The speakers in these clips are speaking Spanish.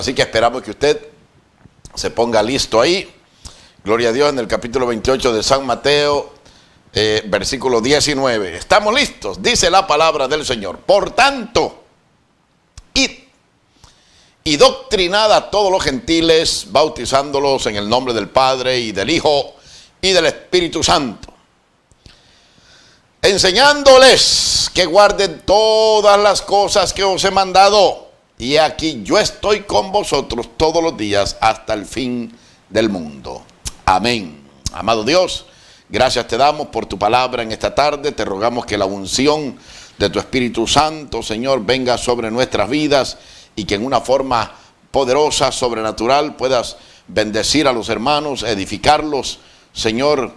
Así que esperamos que usted se ponga listo ahí. Gloria a Dios, en el capítulo 28 de San Mateo, versículo 19. Estamos listos, dice la palabra del Señor. Por tanto, id y doctrinad a todos los gentiles, bautizándolos en el nombre del Padre y del Hijo y del Espíritu Santo, enseñándoles que guarden todas las cosas que os he mandado. Y aquí yo estoy con vosotros todos los días hasta el fin del mundo. Amén. Amado Dios, gracias te damos por tu palabra en esta tarde. Te rogamos que la unción de tu Espíritu Santo, Señor, venga sobre nuestras vidas y que en una forma poderosa, sobrenatural, puedas bendecir a los hermanos, edificarlos. Señor,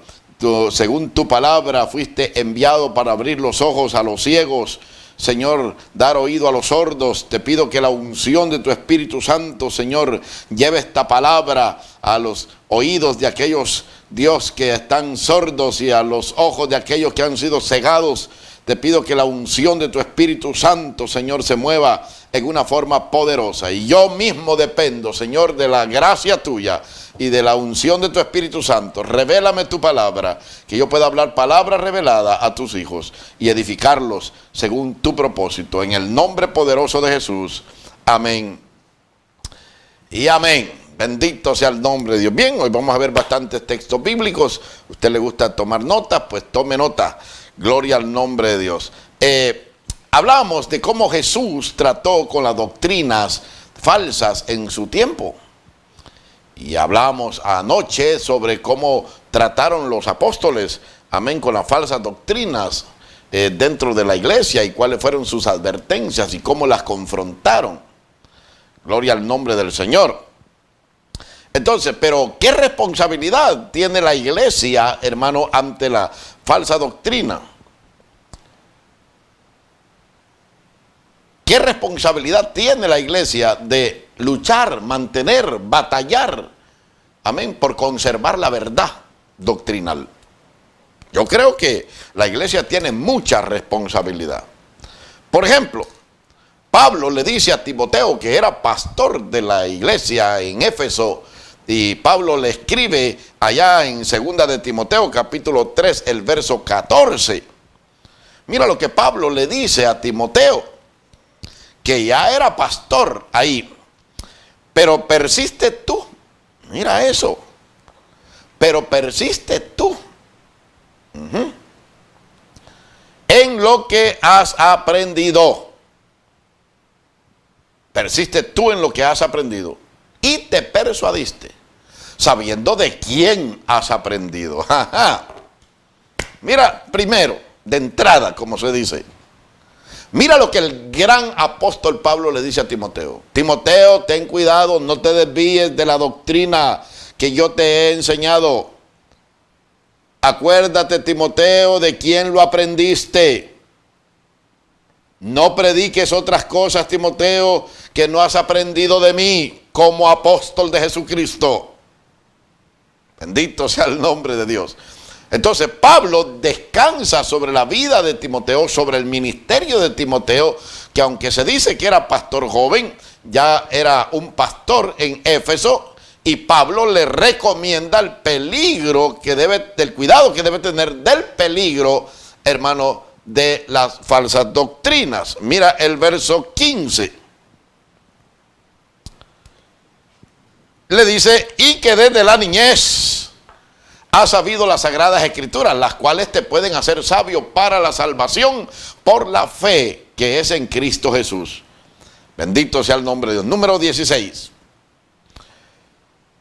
según tu palabra fuiste enviado para abrir los ojos a los ciegos, Señor, dar oído a los sordos. Te pido que la unción de tu Espíritu Santo, Señor, lleve esta palabra a los oídos de aquellos, Dios, que están sordos y a los ojos de aquellos que han sido cegados. Te pido que la unción de tu Espíritu Santo, Señor, se mueva en una forma poderosa. Y yo mismo dependo, Señor, de la gracia tuya y de la unción de tu Espíritu Santo. Revélame tu palabra, que yo pueda hablar palabra revelada a tus hijos y edificarlos según tu propósito. En el nombre poderoso de Jesús. Amén y amén. Bendito sea el nombre de Dios. Bien, hoy vamos a ver bastantes textos bíblicos. ¿A usted le gusta tomar notas? Pues tome nota. Gloria al nombre de Dios. Hablábamos de cómo Jesús trató con las doctrinas falsas en su tiempo. Y hablamos anoche sobre cómo trataron los apóstoles, amén, con las falsas doctrinas dentro de la iglesia y cuáles fueron sus advertencias y cómo las confrontaron. Gloria al nombre del Señor. Entonces, pero ¿qué responsabilidad tiene la iglesia, hermano, ante la falsa doctrina? ¿Qué responsabilidad tiene la iglesia de luchar, mantener, batallar, amén, por conservar la verdad doctrinal? Yo creo que la iglesia tiene mucha responsabilidad. Por ejemplo, Pablo le dice a Timoteo, que era pastor de la iglesia en Éfeso, y Pablo le escribe allá en 2 de Timoteo, capítulo 3, el verso 14. Mira lo que Pablo le dice a Timoteo, que ya era pastor ahí. Pero persiste tú, mira eso, pero persiste tú en lo que has aprendido. Persiste tú en lo que has aprendido y te persuadiste, sabiendo de quién has aprendido. Mira, primero, de entrada, como se dice, mira lo que el gran apóstol Pablo le dice a Timoteo. Timoteo, ten cuidado, no te desvíes de la doctrina que yo te he enseñado. Acuérdate, Timoteo, de quién lo aprendiste. No prediques otras cosas, Timoteo, que no has aprendido de mí como apóstol de Jesucristo. Bendito sea el nombre de Dios. Entonces Pablo descansa sobre la vida de Timoteo, sobre el ministerio de Timoteo, que aunque se dice que era pastor joven, ya era un pastor en Éfeso, y Pablo le recomienda el peligro que debe, del cuidado que debe tener del peligro, hermano, de las falsas doctrinas. Mira el verso 15. Le dice, y que desde la niñez has sabido las sagradas escrituras, las cuales te pueden hacer sabio para la salvación por la fe que es en Cristo Jesús. Bendito sea el nombre de Dios. Número 16.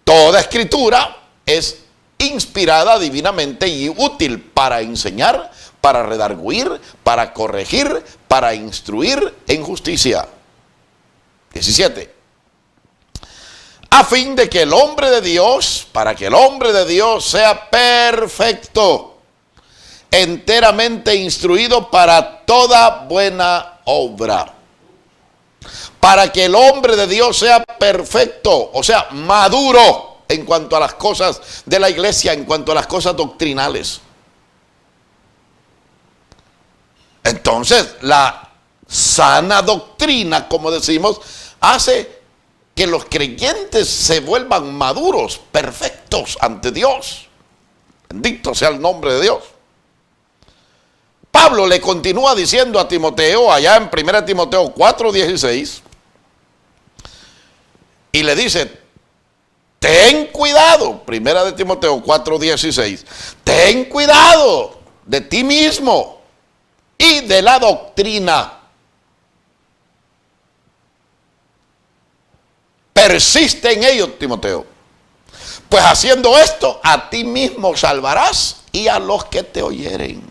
Toda escritura es inspirada divinamente y útil para enseñar, para redarguir, para corregir, para instruir en justicia. 17. A fin de que el hombre de Dios, para que el hombre de Dios sea perfecto, enteramente instruido para toda buena obra. Para que el hombre de Dios sea perfecto, o sea, maduro en cuanto a las cosas de la iglesia, en cuanto a las cosas doctrinales. Entonces, la sana doctrina, como decimos, hace que los creyentes se vuelvan maduros, perfectos ante Dios. Bendito sea el nombre de Dios. Pablo le continúa diciendo a Timoteo, allá en 1 Timoteo 4:16, y le dice, ten cuidado, 1 Timoteo 4:16, ten cuidado de ti mismo y de la doctrina. Persiste en ello, Timoteo. Pues haciendo esto, a ti mismo salvarás y a los que te oyeren.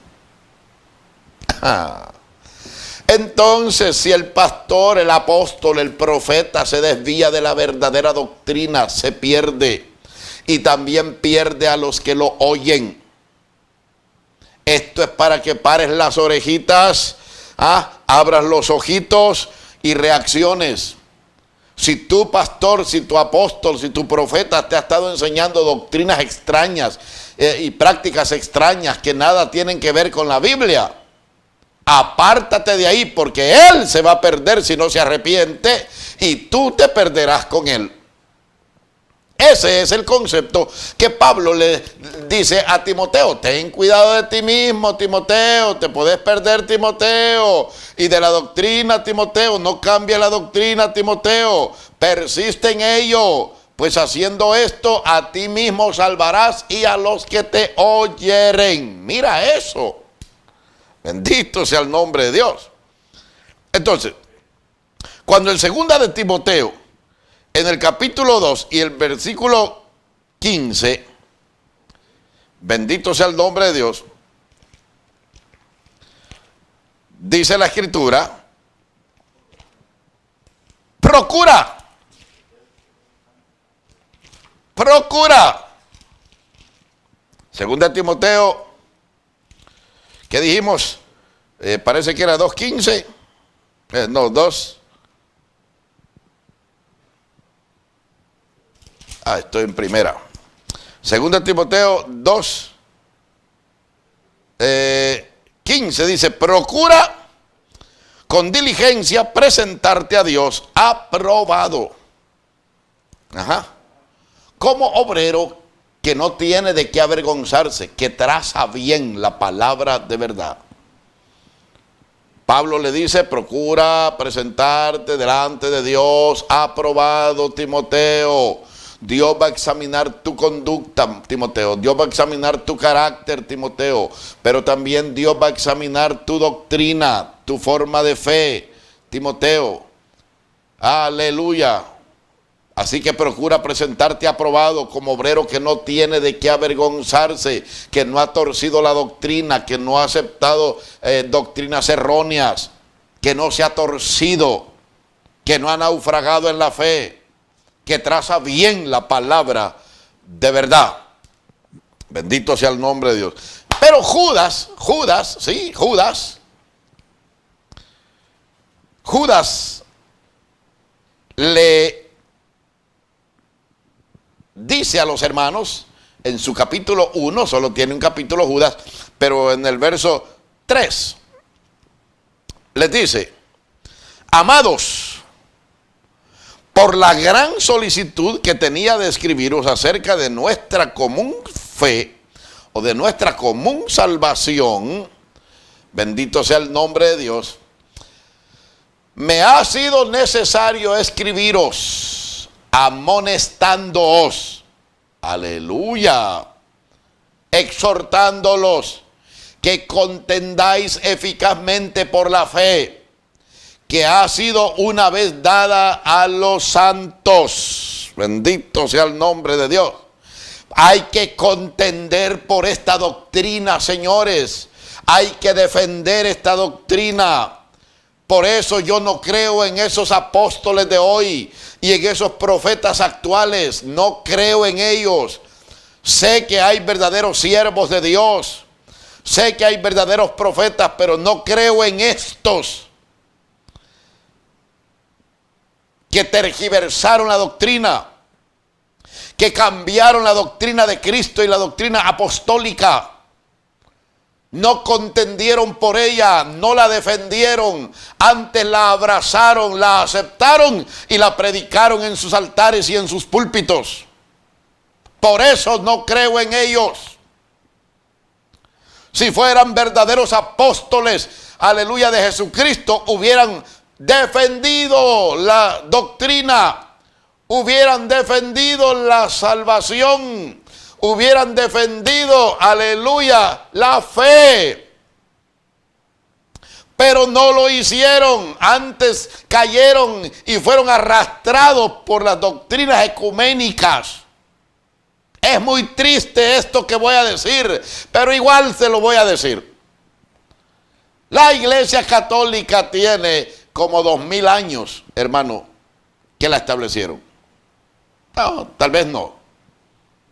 Entonces, si el pastor, el apóstol, el profeta se desvía de la verdadera doctrina, se pierde. Y también pierde a los que lo oyen. Esto es para que pares las orejitas, abras los ojitos y reacciones. Si tu pastor, si tu apóstol, si tu profeta te ha estado enseñando doctrinas extrañas y prácticas extrañas que nada tienen que ver con la Biblia, apártate de ahí, porque él se va a perder si no se arrepiente y tú te perderás con él. Ese es el concepto que Pablo le dice a Timoteo. Ten cuidado de ti mismo, Timoteo. Te puedes perder, Timoteo. Y de la doctrina, Timoteo. No cambia la doctrina, Timoteo. Persiste en ello. Pues haciendo esto, a ti mismo salvarás y a los que te oyeren. Mira eso. Bendito sea el nombre de Dios. Entonces, cuando el 2 de Timoteo, en el capítulo 2 y el versículo 15, bendito sea el nombre de Dios, dice la Escritura, procura. Segunda de Timoteo, ¿qué dijimos? Parece que era 2:15. No, 2. Estoy en primera. Segunda Timoteo 2:15 dice, procura con diligencia presentarte a Dios aprobado. Como obrero que no tiene de qué avergonzarse, que traza bien la palabra de verdad. Pablo le dice, procura presentarte delante de Dios aprobado, Timoteo. Dios va a examinar tu conducta, Timoteo. Dios va a examinar tu carácter, Timoteo. Pero también Dios va a examinar tu doctrina, tu forma de fe, Timoteo. Aleluya. Así que procura presentarte aprobado como obrero que no tiene de qué avergonzarse, que no ha torcido la doctrina, que no ha aceptado doctrinas erróneas, que no se ha torcido, que no ha naufragado en la fe, que traza bien la palabra de verdad. Bendito sea el nombre de Dios. Pero Judas le dice a los hermanos, en su capítulo 1, solo tiene un capítulo Judas, pero en el verso 3, les dice, amados, por la gran solicitud que tenía de escribiros acerca de nuestra común fe, o de nuestra común salvación, bendito sea el nombre de Dios, me ha sido necesario escribiros, amonestándoos, aleluya, exhortándolos, que contendáis eficazmente por la fe, que ha sido una vez dada a los santos. Bendito sea el nombre de Dios. Hay que contender por esta doctrina, señores. Hay que defender esta doctrina. Por eso yo no creo en esos apóstoles de hoy y en esos profetas actuales. No creo en ellos. Sé que hay verdaderos siervos de Dios. Sé que hay verdaderos profetas, pero no creo en estos que tergiversaron la doctrina, que cambiaron la doctrina de Cristo y la doctrina apostólica. No contendieron por ella, no la defendieron, antes la abrazaron, la aceptaron y la predicaron en sus altares y en sus púlpitos. Por eso no creo en ellos. Si fueran verdaderos apóstoles, aleluya, de Jesucristo, hubieran defendido la doctrina, hubieran defendido la salvación, hubieran defendido, aleluya, la fe. Pero no lo hicieron. Antes cayeron y fueron arrastrados por las doctrinas ecuménicas. Es muy triste esto que voy a decir, pero igual se lo voy a decir. La Iglesia Católica tiene como 2000 años, hermano, que la establecieron. No, tal vez no,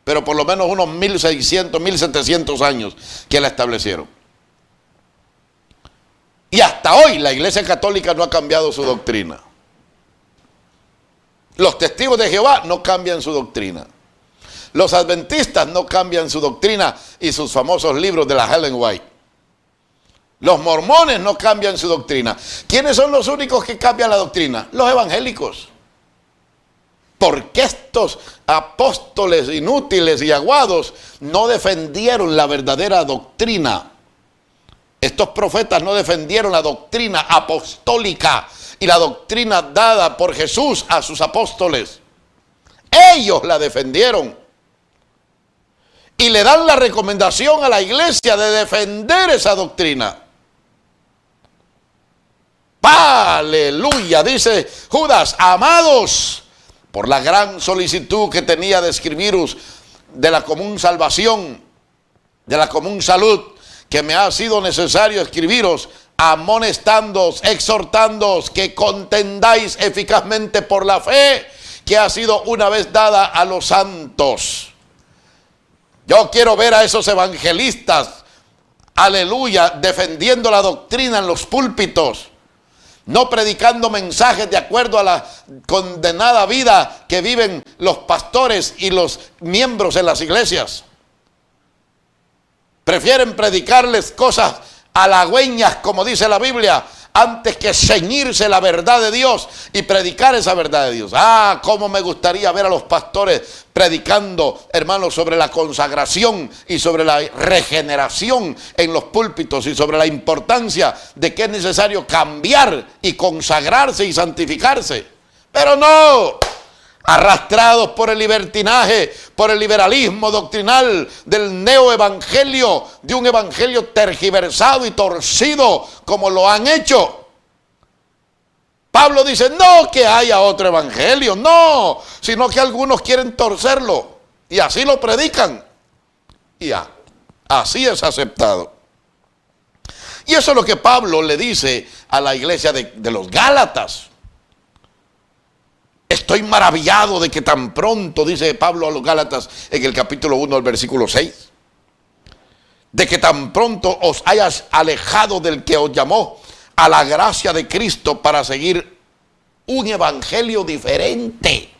pero por lo menos unos 1600, 1700 años que la establecieron. Y hasta hoy la Iglesia Católica no ha cambiado su doctrina. Los testigos de Jehová no cambian su doctrina. Los adventistas no cambian su doctrina y sus famosos libros de la Ellen White. Los mormones no cambian su doctrina. ¿Quiénes son los únicos que cambian la doctrina? Los evangélicos. Porque estos apóstoles inútiles y aguados no defendieron la verdadera doctrina. Estos profetas no defendieron la doctrina apostólica y la doctrina dada por Jesús a sus apóstoles. Ellos la defendieron. Y le dan la recomendación a la iglesia de defender esa doctrina. ¡Aleluya! Dice Judas: amados, por la gran solicitud que tenía de escribiros de la común salvación, de la común salud, que me ha sido necesario escribiros, amonestándoos, exhortándoos, que contendáis eficazmente por la fe que ha sido una vez dada a los santos. Yo quiero ver a esos evangelistas, aleluya, defendiendo la doctrina en los púlpitos, no predicando mensajes de acuerdo a la condenada vida que viven los pastores y los miembros en las iglesias. Prefieren predicarles cosas halagüeñas, como dice la Biblia, antes que ceñirse la verdad de Dios y predicar esa verdad de Dios. Ah, cómo me gustaría ver a los pastores predicando, hermanos, sobre la consagración y sobre la regeneración en los púlpitos y sobre la importancia de que es necesario cambiar y consagrarse y santificarse. Pero no, arrastrados por el libertinaje, por el liberalismo doctrinal del neoevangelio, de un evangelio tergiversado y torcido como lo han hecho. Pablo dice: no que haya otro evangelio, no, sino que algunos quieren torcerlo y así lo predican y así es aceptado. Y eso es lo que Pablo le dice a la iglesia de los Gálatas. Estoy maravillado de que tan pronto, dice Pablo a los Gálatas en el capítulo 1, al versículo 6, de que tan pronto os hayas alejado del que os llamó a la gracia de Cristo para seguir un evangelio diferente.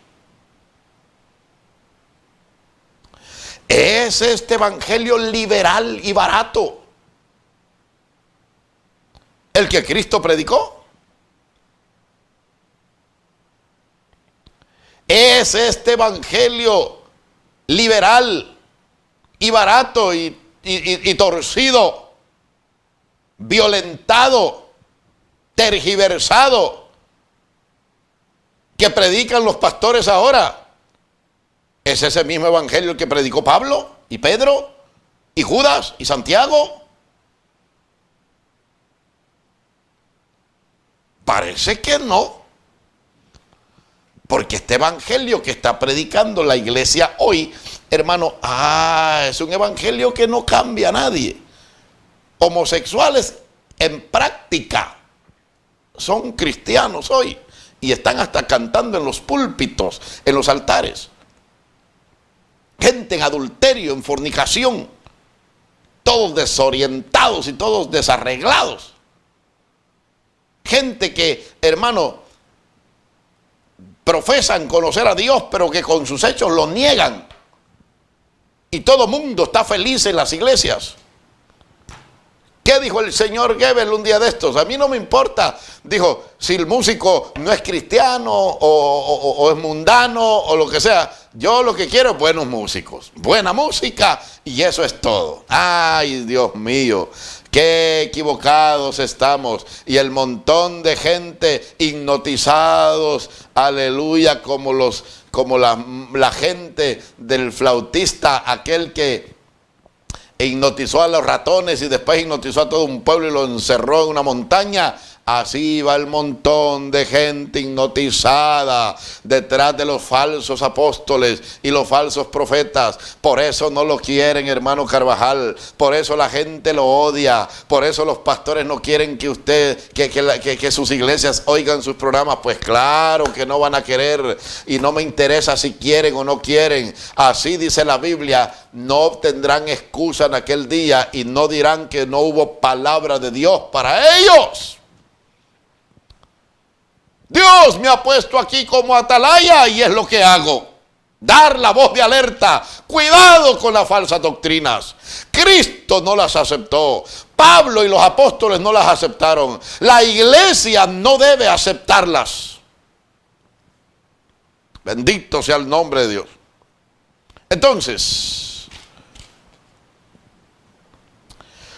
Es este evangelio liberal y barato el que Cristo predicó. Es este evangelio liberal y barato y torcido, violentado, tergiversado, que predican los pastores ahora. Es ese mismo evangelio el que predicó Pablo y Pedro y Judas y Santiago. Parece que no. Porque este evangelio que está predicando la iglesia hoy, hermano, es un evangelio que no cambia a nadie. Homosexuales en práctica son cristianos hoy y están hasta cantando en los púlpitos, en los altares. Gente en adulterio, en fornicación, todos desorientados y todos desarreglados. Gente que, hermano, profesan conocer a Dios, pero que con sus hechos lo niegan. Y todo mundo está feliz en las iglesias. ¿Qué dijo el señor Goebbels un día de estos? A mí no me importa. Dijo, si el músico no es cristiano o es mundano o lo que sea, yo lo que quiero es buenos músicos, buena música, y eso es todo. Ay, Dios mío, qué equivocados estamos. Y el montón de gente hipnotizados, aleluya, como la gente del flautista, aquel que hipnotizó a los ratones y después hipnotizó a todo un pueblo y lo encerró en una montaña. Así va el montón de gente hipnotizada detrás de los falsos apóstoles y los falsos profetas. Por eso no lo quieren, hermano Carvajal. Por eso la gente lo odia. Por eso los pastores no quieren que sus iglesias oigan sus programas. Pues claro que no van a querer, y no me interesa si quieren o no quieren. Así dice la Biblia. No tendrán excusa en aquel día y no dirán que no hubo palabra de Dios para ellos. Dios me ha puesto aquí como atalaya y es lo que hago. Dar la voz de alerta. Cuidado con las falsas doctrinas. Cristo no las aceptó. Pablo y los apóstoles no las aceptaron. La iglesia no debe aceptarlas. Bendito sea el nombre de Dios. Entonces,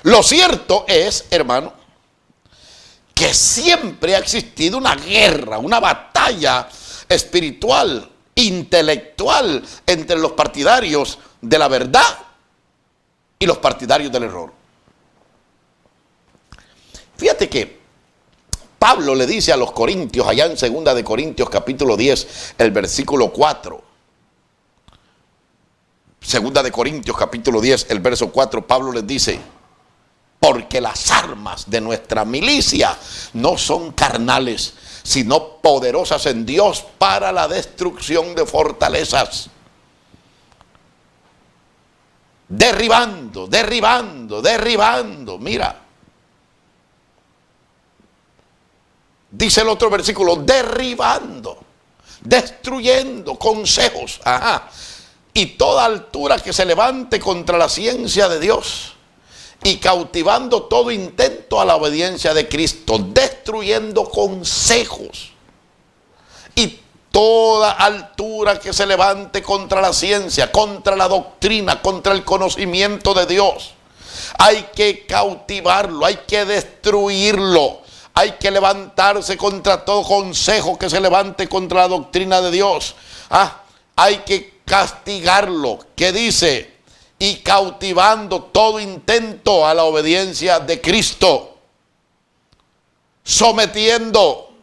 lo cierto es, hermano, que siempre ha existido una guerra, una batalla espiritual, intelectual, entre los partidarios de la verdad y los partidarios del error. Fíjate que Pablo le dice a los corintios, allá en 2 de Corintios capítulo 10, el versículo 4. 2 de Corintios capítulo 10, el verso 4, Pablo les dice: porque las armas de nuestra milicia no son carnales, sino poderosas en Dios para la destrucción de fortalezas. Derribando, derribando, derribando. Mira. Dice el otro versículo, derribando, destruyendo consejos. Ajá. Y toda altura que se levante contra la ciencia de Dios. Y cautivando todo intento a la obediencia de Cristo, destruyendo consejos y toda altura que se levante contra la ciencia, contra la doctrina, contra el conocimiento de Dios. Hay que cautivarlo, hay que destruirlo, hay que levantarse contra todo consejo que se levante contra la doctrina de Dios. Hay que castigarlo. ¿Qué dice? Y cautivando todo intento a la obediencia de Cristo, sometiendo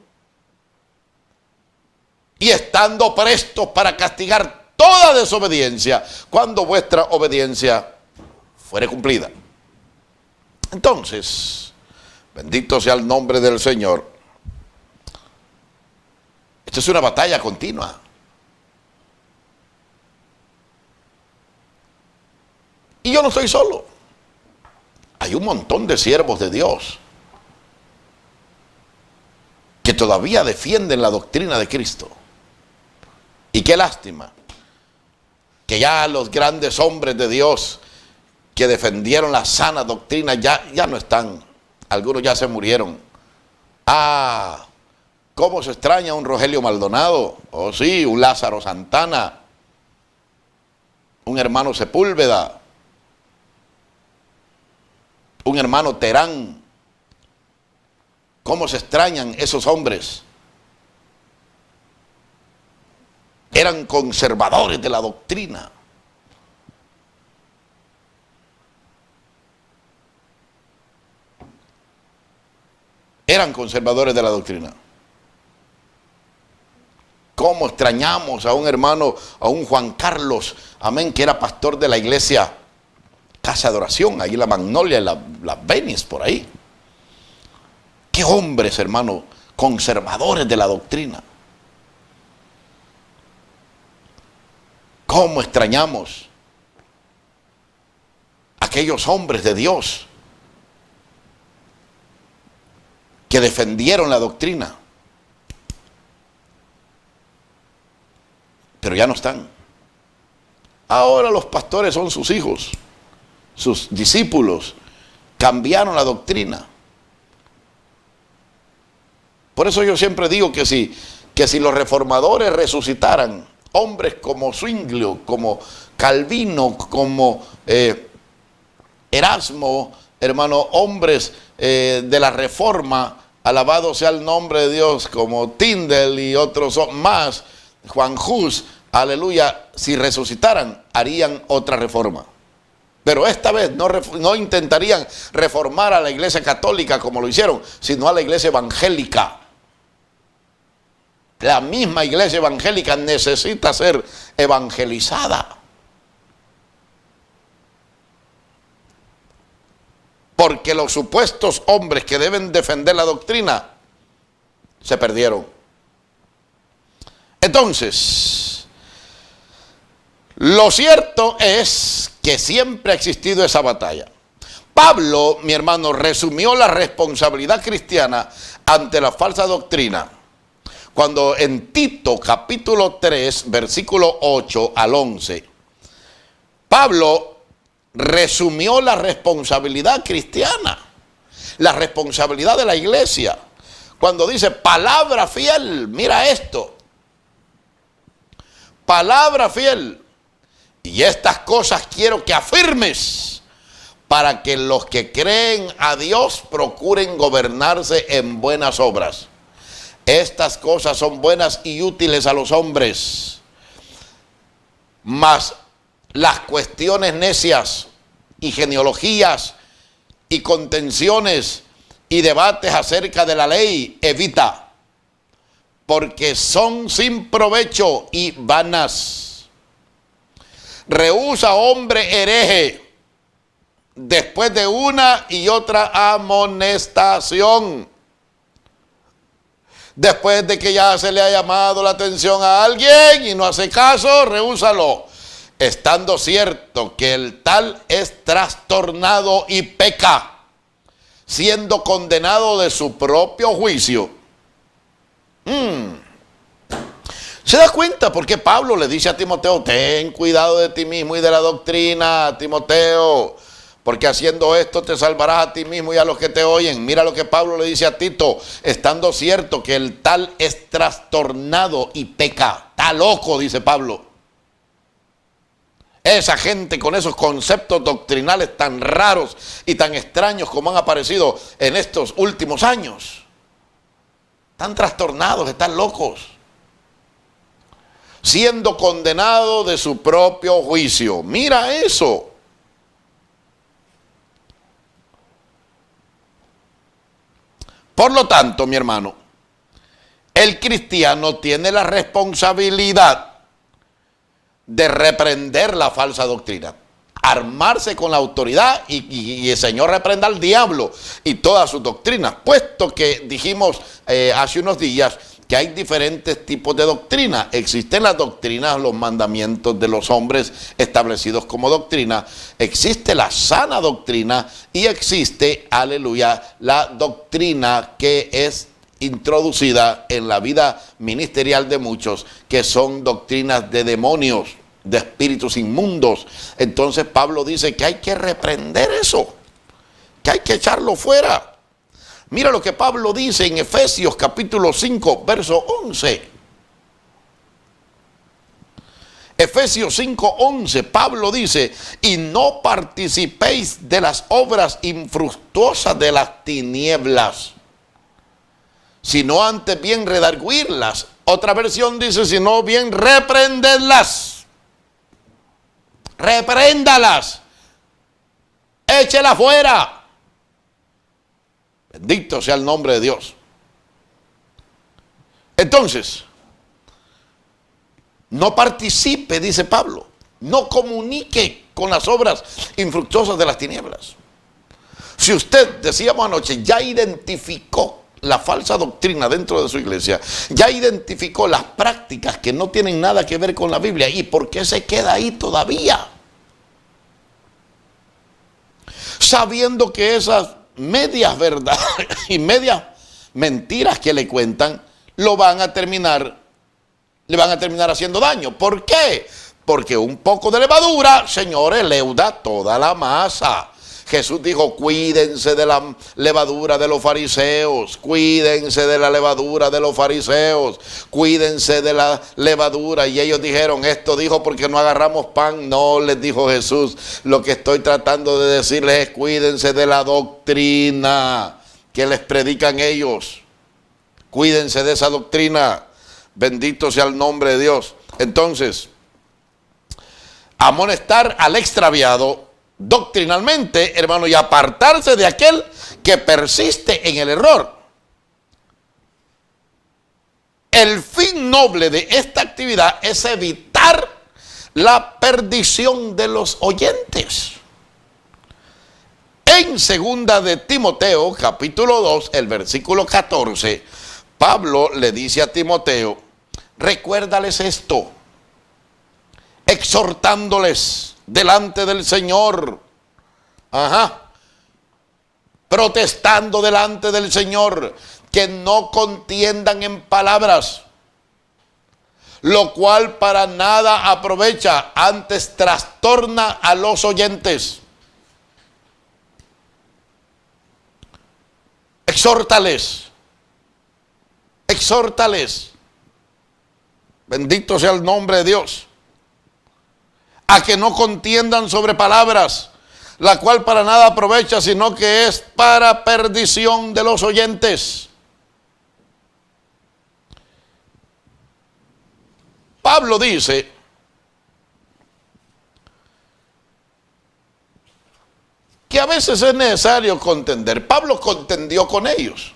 y estando prestos para castigar toda desobediencia cuando vuestra obediencia fuere cumplida. Entonces, bendito sea el nombre del Señor. Esta es una batalla continua. Y yo no estoy solo. Hay un montón de siervos de Dios que todavía defienden la doctrina de Cristo. Y qué lástima que ya los grandes hombres de Dios que defendieron la sana doctrina ya no están. Algunos ya se murieron. Cómo se extraña un Rogelio Maldonado. Oh sí, un Lázaro Santana. Un hermano Sepúlveda. Un hermano Terán. ¿Cómo se extrañan esos hombres? Eran conservadores de la doctrina. Eran conservadores de la doctrina. ¿Cómo extrañamos a un hermano, a un Juan Carlos, amén, que era pastor de la iglesia Casa de Oración, ahí en la Magnolia, en la Venice, por ahí? Qué hombres, hermano, conservadores de la doctrina. ¿Cómo extrañamos a aquellos hombres de Dios que defendieron la doctrina? Pero ya no están. Ahora los pastores son sus hijos, sus discípulos, cambiaron la doctrina. Por eso yo siempre digo que si los reformadores resucitaran, hombres como Zwinglio, como Calvino, como Erasmo, hermano, hombres de la Reforma, alabado sea el nombre de Dios, como Tyndale y otros más, Juan Hus, aleluya, si resucitaran, harían otra reforma. Pero esta vez no intentarían reformar a la iglesia católica como lo hicieron, sino a la iglesia evangélica. La misma iglesia evangélica necesita ser evangelizada. Porque los supuestos hombres que deben defender la doctrina se perdieron. Entonces, lo cierto es que siempre ha existido esa batalla. Pablo, mi hermano, resumió la responsabilidad cristiana ante la falsa doctrina cuando en Tito capítulo 3, versículo 8 al 11, Pablo resumió la responsabilidad cristiana, la responsabilidad de la iglesia. Cuando dice palabra fiel, mira esto, palabra fiel, y estas cosas quiero que afirmes para que los que creen a Dios procuren gobernarse en buenas obras. Estas cosas son buenas y útiles a los hombres, mas las cuestiones necias y genealogías y contenciones y debates acerca de la ley evita, porque son sin provecho y vanas. Rehúsa, hombre hereje, después de una y otra amonestación. Después de que ya se le ha llamado la atención a alguien y no hace caso, rehúsalo, estando cierto que el tal es trastornado y peca, siendo condenado de su propio juicio. ¿Se da cuenta por qué Pablo le dice a Timoteo, ten cuidado de ti mismo y de la doctrina, Timoteo? Porque haciendo esto te salvarás a ti mismo y a los que te oyen. Mira lo que Pablo le dice a Tito, estando cierto que el tal es trastornado y peca. Está loco, dice Pablo. Esa gente con esos conceptos doctrinales tan raros y tan extraños como han aparecido en estos últimos años. Están trastornados, están locos. Siendo condenado de su propio juicio. Mira eso. Por lo tanto, mi hermano, el cristiano tiene la responsabilidad de reprender la falsa doctrina, armarse con la autoridad y el Señor reprenda al diablo y todas sus doctrinas, puesto que dijimos hace unos días que hay diferentes tipos de doctrina. Existen las doctrinas, los mandamientos de los hombres establecidos como doctrina. Existe la sana doctrina y existe, aleluya, la doctrina que es introducida en la vida ministerial de muchos, que son doctrinas de demonios, de espíritus inmundos. Entonces Pablo dice que hay que reprender eso, que hay que echarlo fuera. Mira lo que Pablo dice en Efesios capítulo 5, verso 11. Efesios 5, 11, Pablo dice, y no participéis de las obras infructuosas de las tinieblas, sino antes bien redarguirlas. Otra versión dice, sino bien reprenderlas. Repréndalas. Échela fuera. Bendito sea el nombre de Dios. Entonces, no participe, dice Pablo, no comunique con las obras infructuosas de las tinieblas. Si usted, decíamos anoche, ya identificó la falsa doctrina dentro de su iglesia, ya identificó las prácticas que no tienen nada que ver con la Biblia, ¿y por qué se queda ahí todavía? Sabiendo que esas medias verdades y medias mentiras que le cuentan le van a terminar haciendo daño. ¿Por qué? Porque un poco de levadura, señores, leuda toda la masa. Jesús dijo, cuídense de la levadura de los fariseos, cuídense de la levadura de los fariseos, cuídense de la levadura. Y ellos dijeron, esto dijo porque no agarramos pan. No, les dijo Jesús, lo que estoy tratando de decirles es cuídense de la doctrina que les predican ellos. Cuídense de esa doctrina. Bendito sea el nombre de Dios. Entonces, amonestar al extraviado doctrinalmente, hermano, y apartarse de aquel que persiste en el error. El fin noble de esta actividad es evitar la perdición de los oyentes. En segunda de Timoteo, capítulo 2, el versículo 14, Pablo le dice a Timoteo, recuérdales esto, exhortándoles delante del Señor, protestando delante del Señor, que no contiendan en palabras, lo cual para nada aprovecha, antes trastorna a los oyentes. Exhórtales, exhórtales, bendito sea el nombre de Dios, a que no contiendan sobre palabras, la cual para nada aprovecha, sino que es para perdición de los oyentes. Pablo dice que a veces es necesario contender. Pablo contendió con ellos.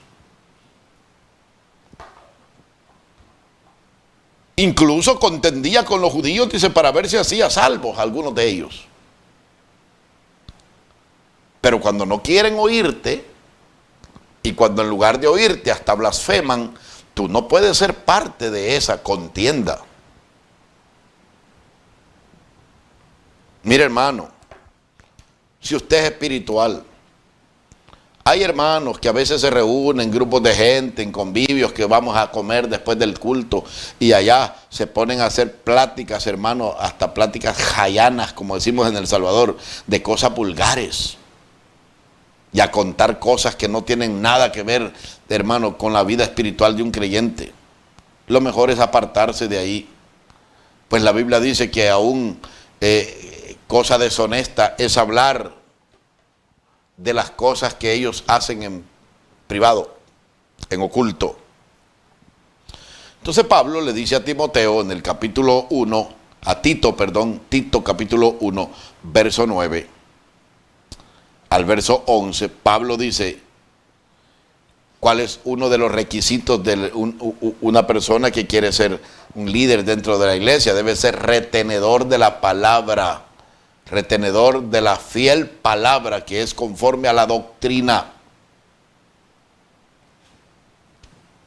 Incluso contendía con los judíos, dice, para ver si hacía salvos a algunos de ellos. Pero cuando no quieren oírte, y cuando en lugar de oírte hasta blasfeman, tú no puedes ser parte de esa contienda. Mire, hermano, si usted es espiritual, hay hermanos que a veces se reúnen, grupos de gente, en convivios que vamos a comer después del culto, y allá se ponen a hacer pláticas, hermano, hasta pláticas jayanas, como decimos en El Salvador, de cosas vulgares, y a contar cosas que no tienen nada que ver, hermano, con la vida espiritual de un creyente. Lo mejor es apartarse de ahí, pues la Biblia dice que aún cosa deshonesta es hablar de las cosas que ellos hacen en privado, en oculto. Entonces Pablo le dice a Timoteo en el capítulo 1, a Tito, perdón, Tito capítulo 1, verso 9, al verso 11, Pablo dice, ¿cuál es uno de los requisitos de una persona que quiere ser un líder dentro de la iglesia? Debe ser retenedor de la palabra, retenedor de la fiel palabra que es conforme a la doctrina.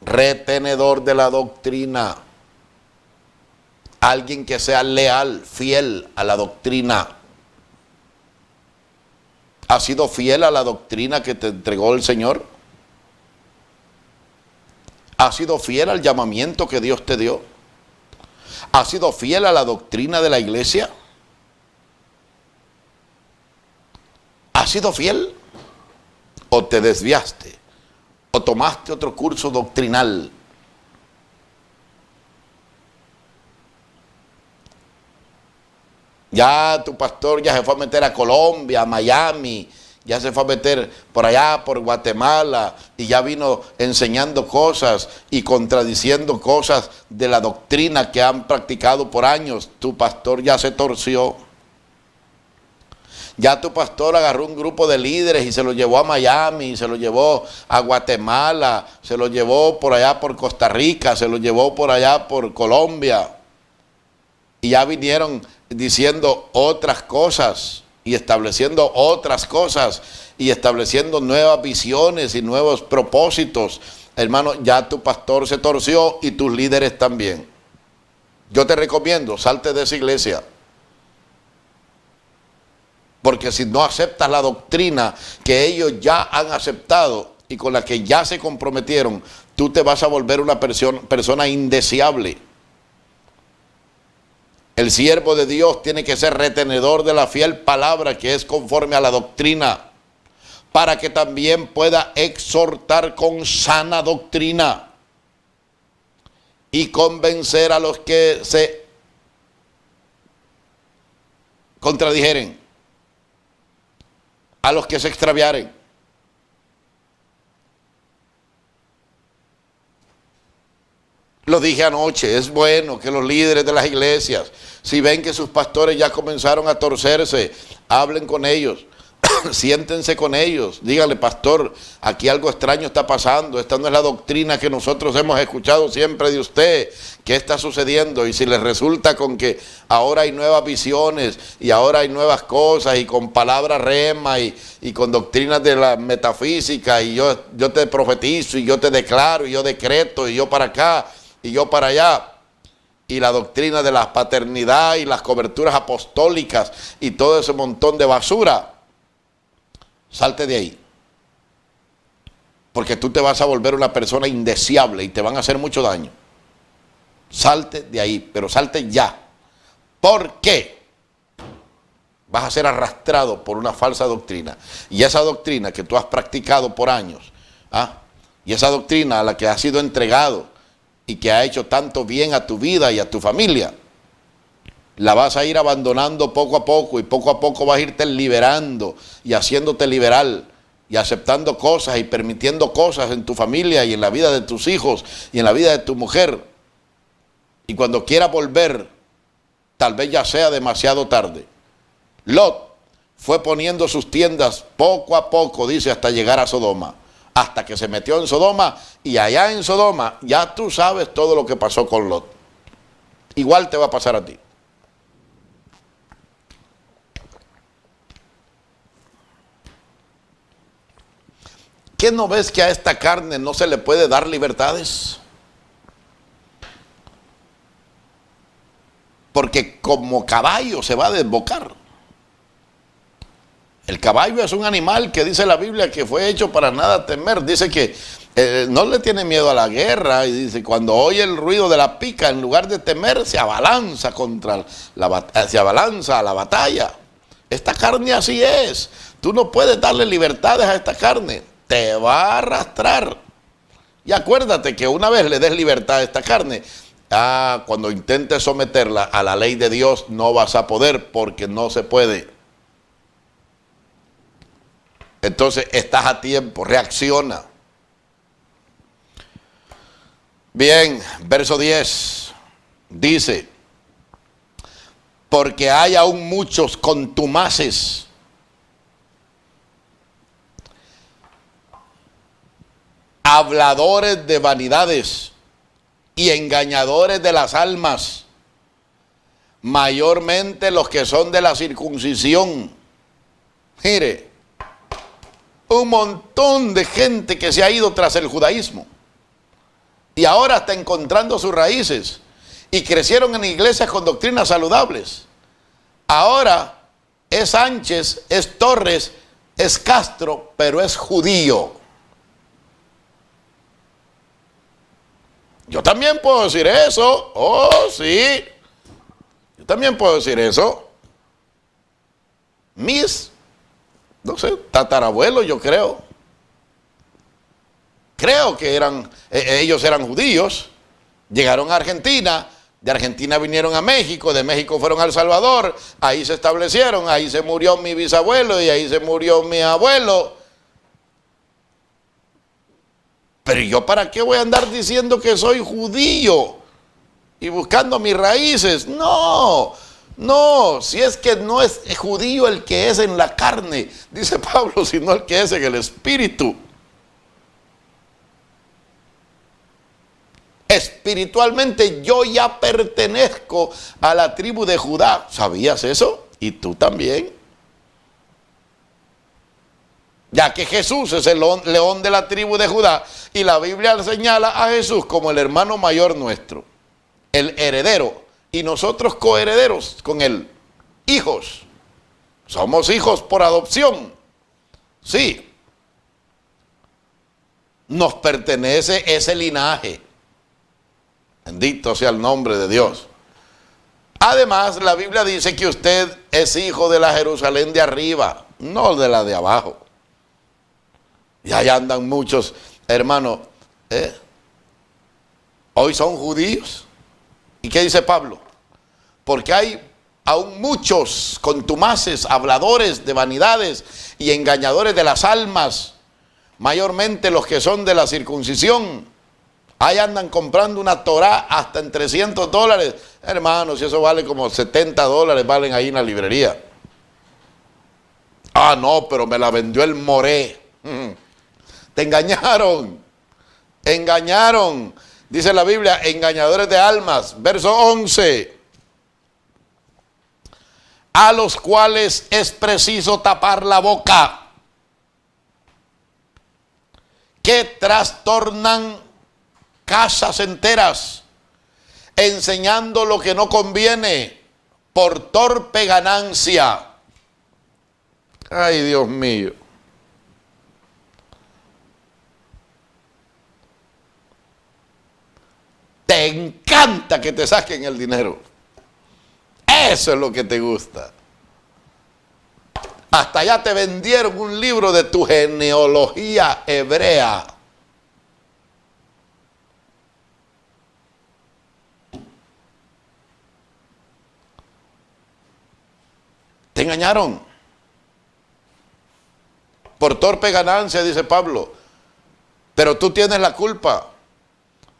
Retenedor de la doctrina. Alguien que sea leal, fiel a la doctrina. ¿Has sido fiel a la doctrina que te entregó el Señor? ¿Has sido fiel al llamamiento que Dios te dio? ¿Has sido fiel a la doctrina de la iglesia? ¿Has sido fiel? ¿O te desviaste? ¿O tomaste otro curso doctrinal? Ya tu pastor ya se fue a meter a Colombia, a Miami, ya se fue a meter por allá, por Guatemala, y ya vino enseñando cosas y contradiciendo cosas de la doctrina que han practicado por años. Tu pastor ya se torció. Ya tu pastor agarró un grupo de líderes y se lo llevó a Miami, se lo llevó a Guatemala, se lo llevó por allá por Costa Rica, se lo llevó por allá por Colombia. Y ya vinieron diciendo otras cosas y estableciendo otras cosas y estableciendo nuevas visiones y nuevos propósitos. Hermano, ya tu pastor se torció y tus líderes también. Yo te recomiendo, salte de esa iglesia. Porque si no aceptas la doctrina que ellos ya han aceptado y con la que ya se comprometieron, tú te vas a volver una persona indeseable. El siervo de Dios tiene que ser retenedor de la fiel palabra que es conforme a la doctrina. para que también pueda exhortar con sana doctrina y convencer a los que se contradijeren, a los que se extraviaren. Lo dije anoche, es bueno que los líderes de las iglesias, si ven que sus pastores ya comenzaron a torcerse, hablen con ellos, siéntense con ellos, díganle: pastor, aquí algo extraño está pasando, esta no es la doctrina que nosotros hemos escuchado siempre de usted, ¿qué está sucediendo? Y si les resulta con que ahora hay nuevas visiones y ahora hay nuevas cosas y con palabras rema y con doctrinas de la metafísica y yo te profetizo y yo te declaro y yo decreto y yo para acá y yo para allá, y la doctrina de la paternidad y las coberturas apostólicas y todo ese montón de basura, salte de ahí, porque tú te vas a volver una persona indeseable y te van a hacer mucho daño. Salte de ahí, pero salte ya. ¿Por qué? Vas a ser arrastrado por una falsa doctrina, y esa doctrina que tú has practicado por años, y esa doctrina a la que has sido entregado y que ha hecho tanto bien a tu vida y a tu familia, la vas a ir abandonando poco a poco, y poco a poco vas a irte liberando y haciéndote liberal y aceptando cosas y permitiendo cosas en tu familia y en la vida de tus hijos y en la vida de tu mujer. Y cuando quiera volver, tal vez ya sea demasiado tarde. Lot fue poniendo sus tiendas poco a poco, dice, hasta llegar a Sodoma. Hasta que se metió en Sodoma, y allá en Sodoma ya tú sabes todo lo que pasó con Lot. Igual te va a pasar a ti. ¿Qué no ves que a esta carne no se le puede dar libertades? Porque como caballo se va a desbocar. El caballo es un animal que dice la Biblia que fue hecho para nada temer. Dice que no le tiene miedo a la guerra, y dice, cuando oye el ruido de la pica, en lugar de temer, se abalanza se abalanza a la batalla. Esta carne así es. Tú no puedes darle libertades a esta carne. Te va a arrastrar. Y acuérdate que una vez le des libertad a esta carne, cuando intentes someterla a la ley de Dios, no vas a poder, porque no se puede. Entonces estás a tiempo, reacciona. Bien, verso 10 dice: porque hay aún muchos contumaces, habladores de vanidades y engañadores de las almas, mayormente los que son de la circuncisión. Mire, un montón de gente que se ha ido tras el judaísmo y ahora está encontrando sus raíces, y crecieron en iglesias con doctrinas saludables. Ahora es Sánchez, es Torres, es Castro, pero es judío. Yo también puedo decir eso. Oh, sí. Yo también puedo decir eso. No sé, tatarabuelos, yo creo. Creo que ellos eran judíos. Llegaron a Argentina. De Argentina vinieron a México. De México fueron a El Salvador. Ahí se establecieron. Ahí se murió mi bisabuelo y ahí se murió mi abuelo. Pero yo, ¿para qué voy a andar diciendo que soy judío y buscando mis raíces? No, si es que no es judío el que es en la carne, dice Pablo, sino el que es en el espíritu. Espiritualmente yo ya pertenezco a la tribu de Judá. ¿Sabías eso? Y tú también. Ya que Jesús es el león de la tribu de Judá, y la Biblia señala a Jesús como el hermano mayor nuestro, el heredero, y nosotros coherederos con él, hijos. Somos hijos por adopción. Sí. Nos pertenece ese linaje. Bendito sea el nombre de Dios. Además, la Biblia dice que usted es hijo de la Jerusalén de arriba, no de la de abajo. Y ahí andan muchos, hermanos, hoy son judíos. ¿Y qué dice Pablo? Porque hay aún muchos contumaces, habladores de vanidades y engañadores de las almas, mayormente los que son de la circuncisión. Ahí andan comprando una Torá hasta en $300. Hermanos, si eso vale como $70, valen ahí en la librería. Ah, no, pero me la vendió el Moré. Te engañaron. Engañaron. Dice la Biblia, engañadores de almas. Verso 11. A los cuales es preciso tapar la boca, que trastornan casas enteras, enseñando lo que no conviene, por torpe ganancia. Ay, Dios mío. Te encanta que te saquen el dinero. Eso es lo que te gusta. Hasta ya te vendieron un libro de tu genealogía hebrea. Te engañaron. Por torpe ganancia, dice Pablo. Pero tú tienes la culpa.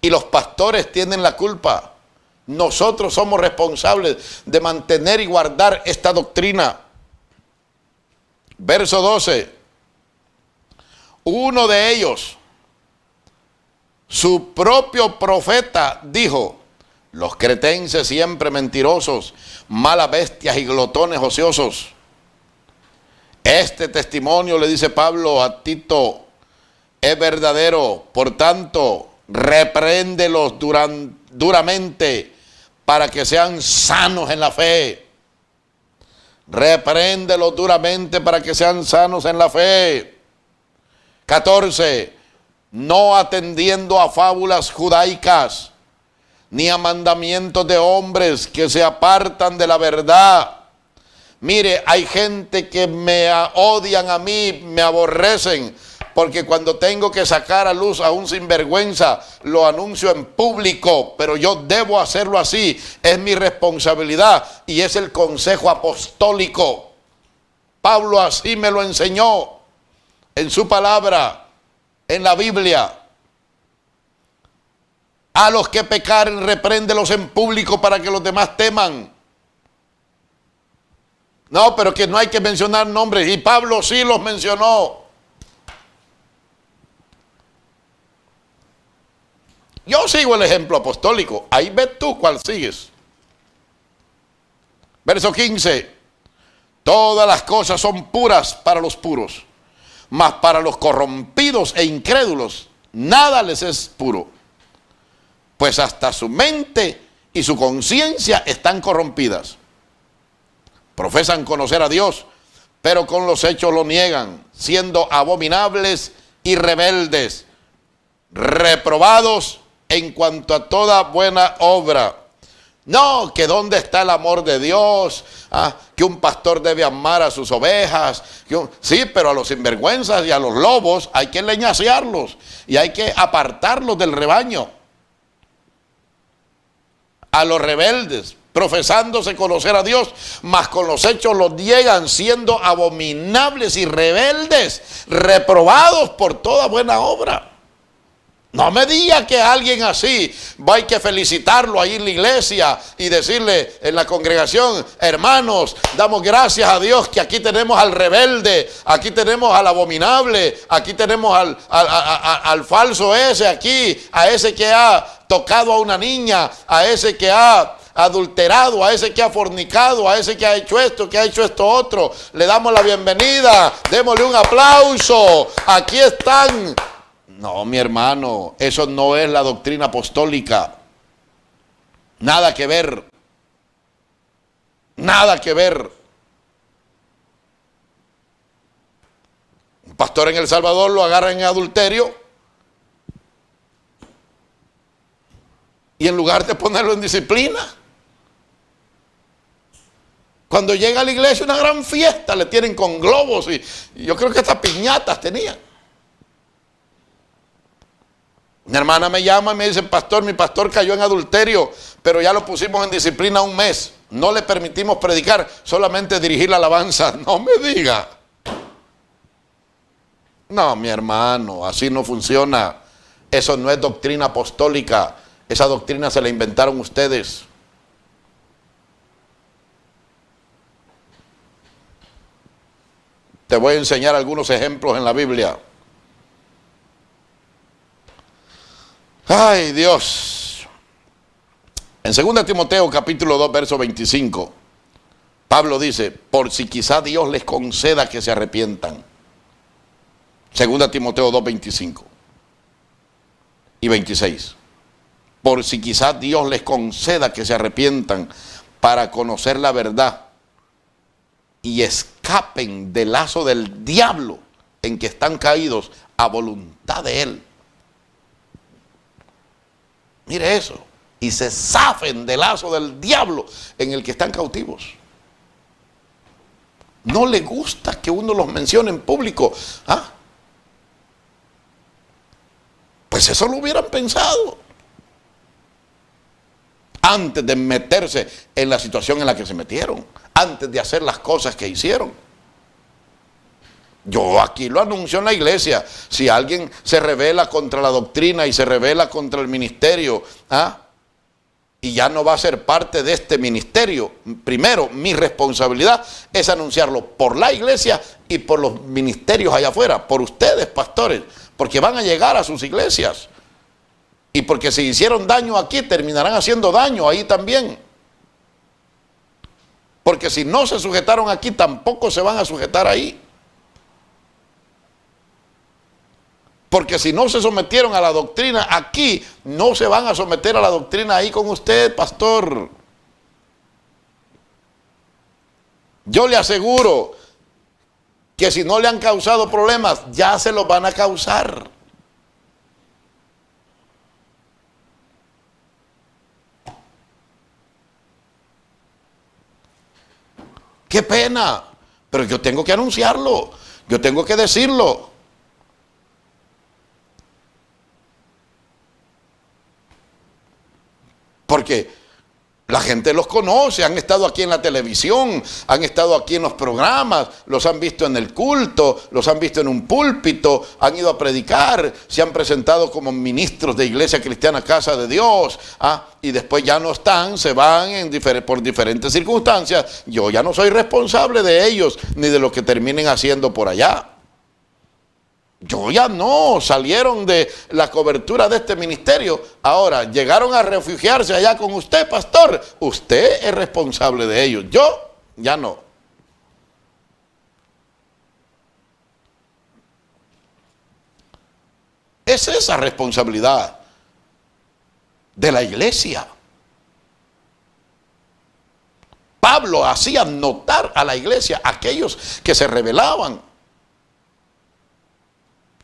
Y los pastores tienen la culpa. Nosotros somos responsables de mantener y guardar esta doctrina. Verso 12. Uno de ellos, su propio profeta, dijo: los cretenses siempre mentirosos, malas bestias y glotones ociosos. Este testimonio, le dice Pablo a Tito, es verdadero. Por tanto, repréndelos duramente para que sean sanos en la fe. Repréndelos duramente para que sean sanos en la fe. 14. No atendiendo a fábulas judaicas, ni a mandamientos de hombres que se apartan de la verdad. Mire, hay gente que me odian a mí, me aborrecen, porque cuando tengo que sacar a luz a un sinvergüenza, lo anuncio en público, pero yo debo hacerlo así, es mi responsabilidad y es el consejo apostólico. Pablo así me lo enseñó en su palabra, en la Biblia. A los que pecaren, repréndelos en público para que los demás teman. No, pero que no hay que mencionar nombres, y Pablo sí los mencionó. Yo sigo el ejemplo apostólico. Ahí ves tú cuál sigues. Verso 15. Todas las cosas son puras para los puros, mas para los corrompidos e incrédulos nada les es puro, pues hasta su mente y su conciencia están corrompidas. Profesan conocer a Dios, pero con los hechos lo niegan, siendo abominables y rebeldes, reprobados en cuanto a toda buena obra. No, que dónde está el amor de Dios, que un pastor debe amar a sus ovejas. Sí, pero a los sinvergüenzas y a los lobos hay que leñasearlos y hay que apartarlos del rebaño. A los rebeldes, profesándose conocer a Dios, mas con los hechos los niegan, siendo abominables y rebeldes, reprobados por toda buena obra. No me diga que alguien así va a que felicitarlo ahí en la iglesia y decirle en la congregación: hermanos, damos gracias a Dios que aquí tenemos al rebelde, aquí tenemos al abominable, aquí tenemos al falso ese aquí, a ese que ha tocado a una niña, a ese que ha adulterado, a ese que ha fornicado, a ese que ha hecho esto, que ha hecho esto otro. Le damos la bienvenida, démosle un aplauso. Aquí están. No, mi hermano, eso no es la doctrina apostólica. Nada que ver. Nada que ver. Un pastor en El Salvador lo agarran en adulterio y en lugar de ponerlo en disciplina, cuando llega a la iglesia una gran fiesta, le tienen con globos y yo creo que hasta piñatas tenían. Una hermana me llama y me dice, pastor, mi pastor cayó en adulterio, pero ya lo pusimos en disciplina un mes. No le permitimos predicar, solamente dirigir la alabanza. No me diga. No, mi hermano, así no funciona. Eso no es doctrina apostólica. Esa doctrina se la inventaron ustedes. Te voy a enseñar algunos ejemplos en la Biblia. Ay, Dios. En 2 Timoteo capítulo 2, verso 25, Pablo dice, por si quizá Dios les conceda que se arrepientan. 2 Timoteo 2, 25 y 26. Por si quizá Dios les conceda que se arrepientan para conocer la verdad y escapen del lazo del diablo en que están caídos a voluntad de Él. Mire eso. Y se zafen del lazo del diablo en el que están cautivos. No le gusta que uno los mencione en público. ¿Ah? Pues eso lo hubieran pensado antes de meterse en la situación en la que se metieron, antes de hacer las cosas que hicieron. Yo aquí lo anuncio en la iglesia. Si alguien se rebela contra la doctrina y se rebela contra el ministerio, y ya no va a ser parte de este ministerio, primero mi responsabilidad es anunciarlo por la iglesia y por los ministerios allá afuera, por ustedes pastores, porque van a llegar a sus iglesias. Y porque si hicieron daño aquí, terminarán haciendo daño ahí también. Porque si no se sujetaron aquí, tampoco se van a sujetar ahí. Porque si no se sometieron a la doctrina aquí, no se van a someter a la doctrina ahí con usted, pastor. Yo le aseguro que si no le han causado problemas, ya se los van a causar. Qué pena, pero yo tengo que anunciarlo, yo tengo que decirlo. Porque la gente los conoce, han estado aquí en la televisión, han estado aquí en los programas, los han visto en el culto, los han visto en un púlpito, han ido a predicar, se han presentado como ministros de Iglesia Cristiana Casa de Dios, y después ya no están, se van por diferentes circunstancias. Yo ya no soy responsable de ellos, ni de lo que terminen haciendo por allá. Yo ya no, salieron de la cobertura de este ministerio. Ahora, llegaron a refugiarse allá con usted, pastor. Usted es responsable de ellos. Yo ya no. Es esa responsabilidad de la iglesia. Pablo hacía notar a la iglesia aquellos que se rebelaban.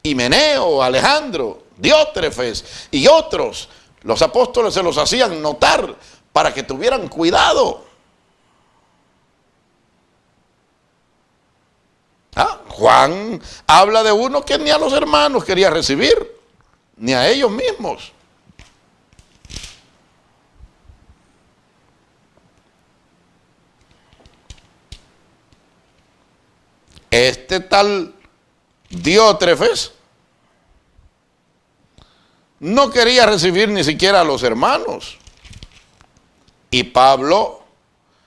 Himeneo, Alejandro, Diótrefes y otros, los apóstoles se los hacían notar para que tuvieran cuidado. Juan habla de uno que ni a los hermanos quería recibir, ni a ellos mismos. Este tal Diótrefes no quería recibir ni siquiera a los hermanos. Y Pablo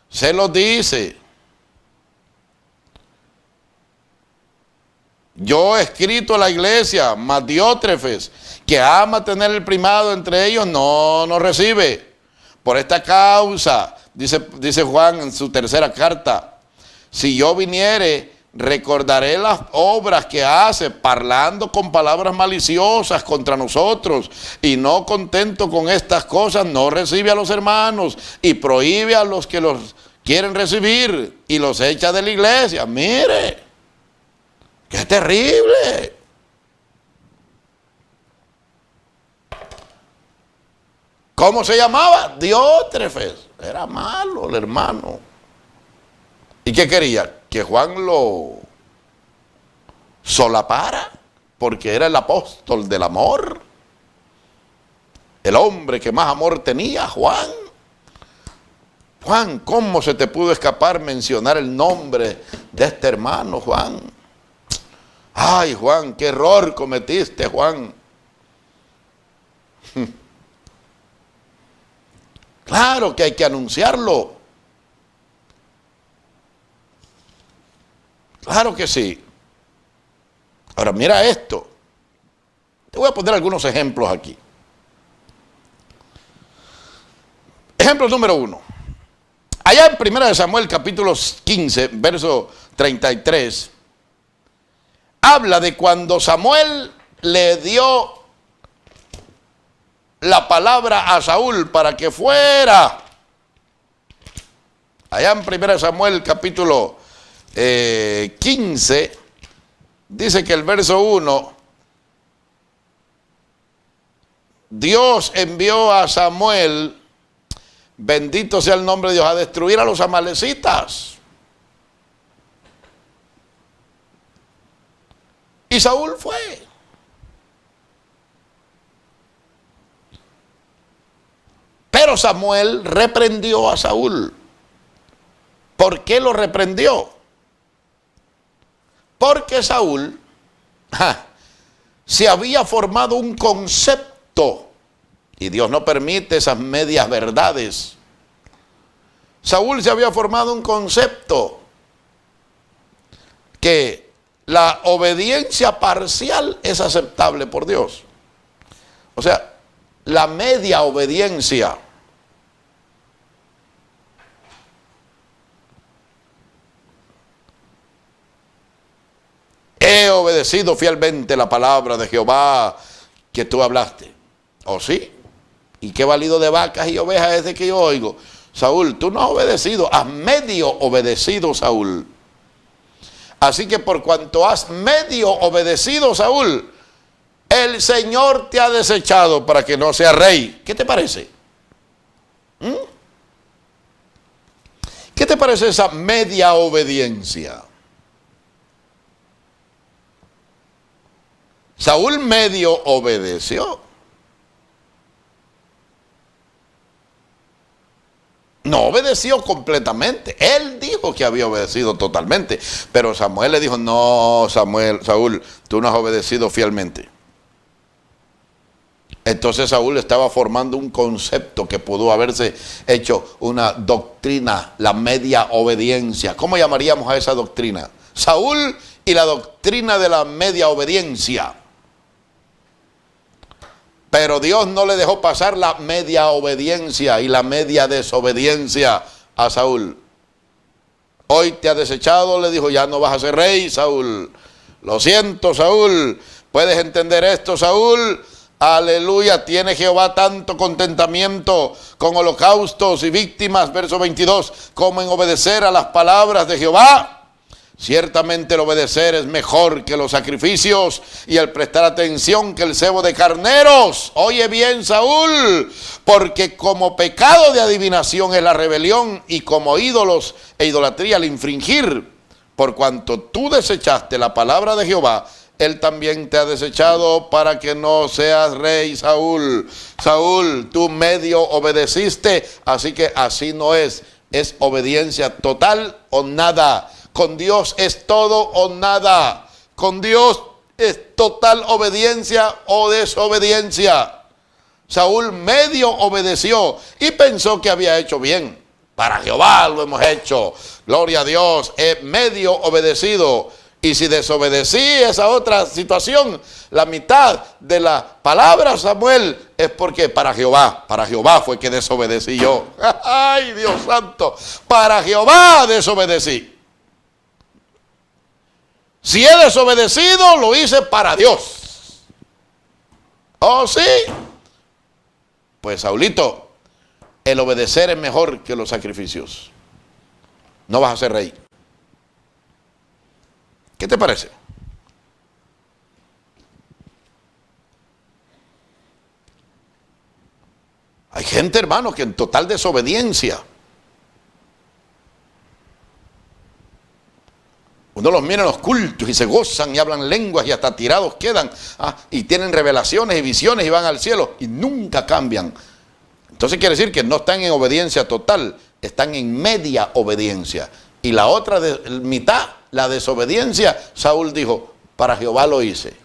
se lo dice. Yo he escrito a la iglesia, mas Diótrefes, que ama tener el primado entre ellos, no recibe. Por esta causa, dice Juan en su tercera carta, si yo viniere, recordaré las obras que hace, parlando con palabras maliciosas contra nosotros, y no contento con estas cosas, no recibe a los hermanos, y prohíbe a los que los quieren recibir, y los echa de la iglesia. Mire, qué terrible. ¿Cómo se llamaba? Diótrefes. Era malo el hermano. ¿Y qué quería? Que Juan lo solapara, porque era el apóstol del amor. el hombre que más amor tenía, Juan. Juan, ¿cómo se te pudo escapar mencionar el nombre de este hermano, Juan? Ay, Juan, qué error cometiste, Juan. Claro que hay que anunciarlo. Claro que sí. Ahora mira esto. Te voy a poner algunos ejemplos aquí. Ejemplo número 1. Allá en 1 Samuel capítulo 15, verso 33, habla de cuando Samuel le dio la palabra a Saúl para que fuera. Allá en 1 Samuel capítulo 15, dice que el verso 1, Dios envió a Samuel, bendito sea el nombre de Dios, a destruir a los amalecitas. Y Saúl fue. Pero Samuel reprendió a Saúl. ¿Por qué lo reprendió? Porque Saúl se había formado un concepto, y Dios no permite esas medias verdades. Saúl se había formado un concepto que la obediencia parcial es aceptable por Dios. O sea, la media obediencia. He obedecido fielmente la palabra de Jehová que tú hablaste. ¿Oh sí? ¿Y qué valido de vacas y ovejas es de que yo oigo? Saúl, tú no has obedecido, has medio obedecido, Saúl. Así que por cuanto has medio obedecido, Saúl, el Señor te ha desechado para que no seas rey. ¿Qué te parece? ¿Qué te parece esa media obediencia? Saúl medio obedeció. No obedeció completamente. Él dijo que había obedecido totalmente. Pero Samuel le dijo, no, Saúl, tú no has obedecido fielmente. Entonces Saúl estaba formando un concepto que pudo haberse hecho una doctrina, la media obediencia. ¿Cómo llamaríamos a esa doctrina? Saúl y la doctrina de la media obediencia. Pero Dios no le dejó pasar la media obediencia y la media desobediencia a Saúl. Hoy te ha desechado, le dijo, ya no vas a ser rey, Saúl. Lo siento, Saúl. ¿Puedes entender esto, Saúl? Aleluya, tiene Jehová tanto contentamiento con holocaustos y víctimas, verso 22, como en obedecer a las palabras de Jehová. Ciertamente el obedecer es mejor que los sacrificios y el prestar atención que el cebo de carneros. Oye bien, Saúl, porque como pecado de adivinación es la rebelión y como ídolos e idolatría el infringir. Por cuanto tú desechaste la palabra de Jehová, Él también te ha desechado para que no seas rey, Saúl. Saúl, tú medio obedeciste, así que así no es obediencia total o nada. Con Dios es todo o nada. Con Dios es total obediencia o desobediencia. Saúl medio obedeció y pensó que había hecho bien. Para Jehová lo hemos hecho. Gloria a Dios, he medio obedecido. Y si desobedecí esa otra situación, la mitad de la palabra, Samuel, es porque para Jehová fue que desobedecí yo. Ay, Dios santo, para Jehová desobedecí. Si he desobedecido, lo hice para Dios. ¿Oh, sí? Pues, Saulito, el obedecer es mejor que los sacrificios. No vas a ser rey. ¿Qué te parece? Hay gente, hermano, que en total desobediencia. Uno los mira en los cultos y se gozan y hablan lenguas y hasta tirados quedan, y tienen revelaciones y visiones y van al cielo y nunca cambian. Entonces quiere decir que no están en obediencia total, están en media obediencia. Y la otra mitad, la desobediencia, Saúl dijo, para Jehová lo hice.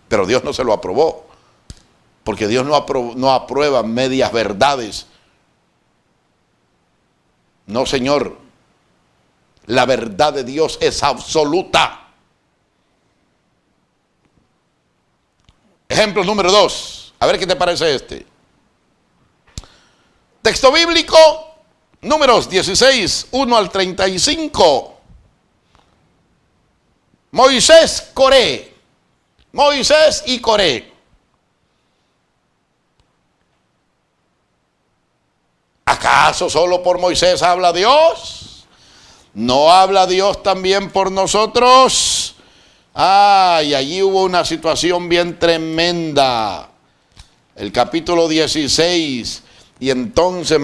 Pero Dios no se lo aprobó, porque Dios no aprueba medias verdades. No, Señor, la verdad de Dios es absoluta. Ejemplo número 2, a ver qué te parece este. Texto bíblico, Números 16, 1 al 35. Moisés y Coré. ¿Acaso solo por Moisés habla Dios? ¿No habla Dios también por nosotros? Y allí hubo una situación bien tremenda. El capítulo 16. Y entonces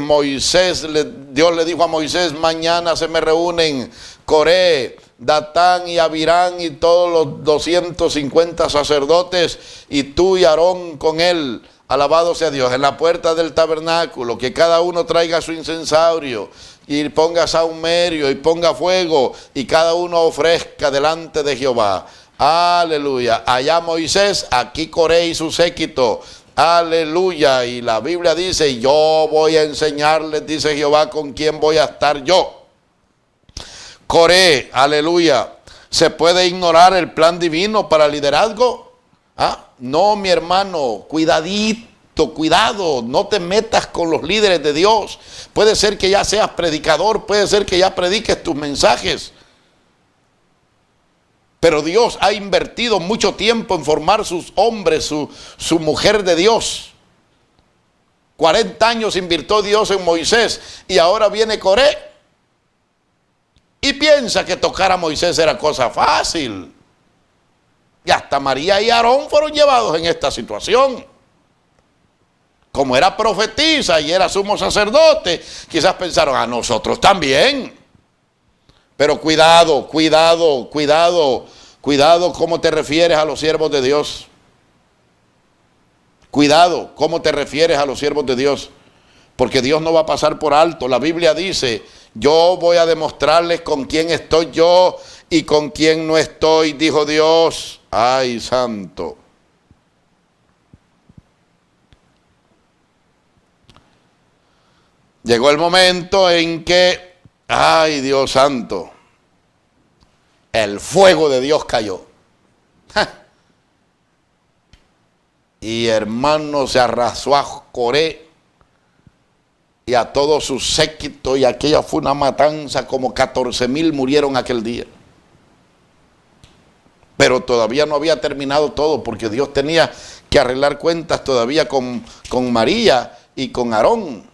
Dios le dijo a Moisés, mañana se me reúnen Coré, Datán y Abirán y todos los 250 sacerdotes, y tú y Aarón con él, alabado sea Dios, en la puerta del tabernáculo, que cada uno traiga su incensario y ponga sahumerio y ponga fuego, y cada uno ofrezca delante de Jehová. Aleluya. Allá Moisés, aquí Coré y su séquito. Aleluya. Y la Biblia dice, yo voy a enseñarles, dice Jehová, con quién voy a estar yo. Coré, aleluya. ¿Se puede ignorar el plan divino para liderazgo? No, mi hermano, cuidadito, cuidado, no te metas con los líderes de Dios. Puede ser que ya seas predicador, puede ser que ya prediques tus mensajes. Pero Dios ha invertido mucho tiempo en formar sus hombres, su mujer de Dios. 40 años invirtió Dios en Moisés y ahora viene Coré. Y piensa que tocar a Moisés era cosa fácil. Y hasta María y Aarón fueron llevados en esta situación. Como era profetisa y era sumo sacerdote, quizás pensaron, a nosotros también. Pero cuidado, cuidado, cuidado, cuidado cómo te refieres a los siervos de Dios. Cuidado cómo te refieres a los siervos de Dios. Porque Dios no va a pasar por alto. La Biblia dice, yo voy a demostrarles con quién estoy yo y con quién no estoy, dijo Dios. Ay, santo. Llegó el momento en que, ay, Dios santo, el fuego de Dios cayó. Y hermano, se arrasó a Coré y a todo su séquito, y aquella fue una matanza, como 14,000 murieron aquel día. Pero todavía no había terminado todo, porque Dios tenía que arreglar cuentas todavía con María y con Aarón.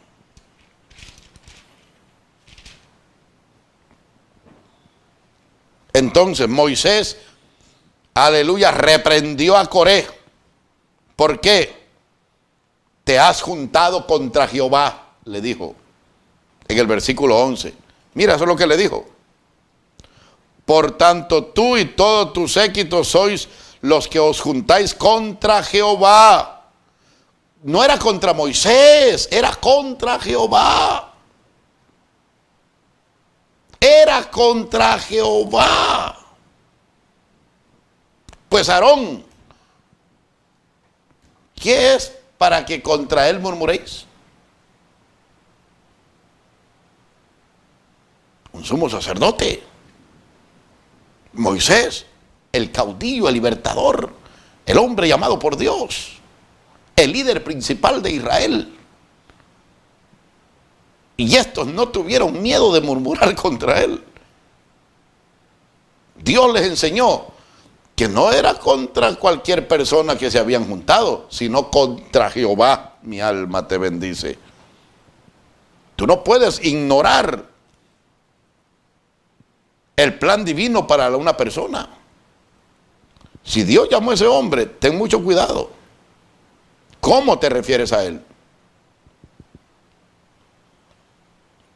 Entonces Moisés, aleluya, reprendió a Coré. ¿Por qué? Te has juntado contra Jehová, le dijo en el versículo 11. Mira, eso es lo que le dijo. Por tanto, tú y todo tu séquito sois los que os juntáis contra Jehová. No era contra Moisés, era contra Jehová. Era contra Jehová. Pues Aarón, ¿qué es para que contra él murmuréis? Un sumo sacerdote. Moisés, el caudillo, el libertador, el hombre llamado por Dios, el líder principal de Israel. Y estos no tuvieron miedo de murmurar contra él. Dios les enseñó que no era contra cualquier persona que se habían juntado, sino contra Jehová. Mi alma te bendice. Tú no puedes ignorar el plan divino para una persona. Si Dios llamó a ese hombre, ten mucho cuidado. ¿Cómo te refieres a él?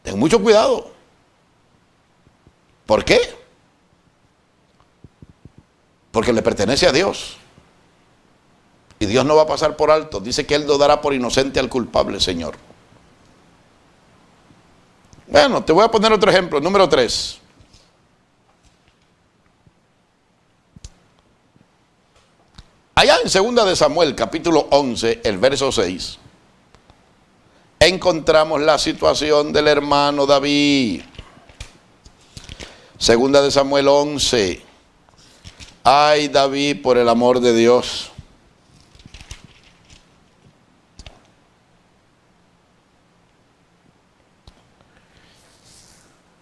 Ten mucho cuidado. ¿Por qué? porque le pertenece a Dios. Y Dios no va a pasar por alto. Dice que Él no dará por inocente al culpable, Señor. Bueno, te voy a poner otro ejemplo, número 3. Allá en 2 de Samuel, capítulo 11, el verso 6, encontramos la situación del hermano David. 2 de Samuel 11. Ay, David, por el amor de Dios.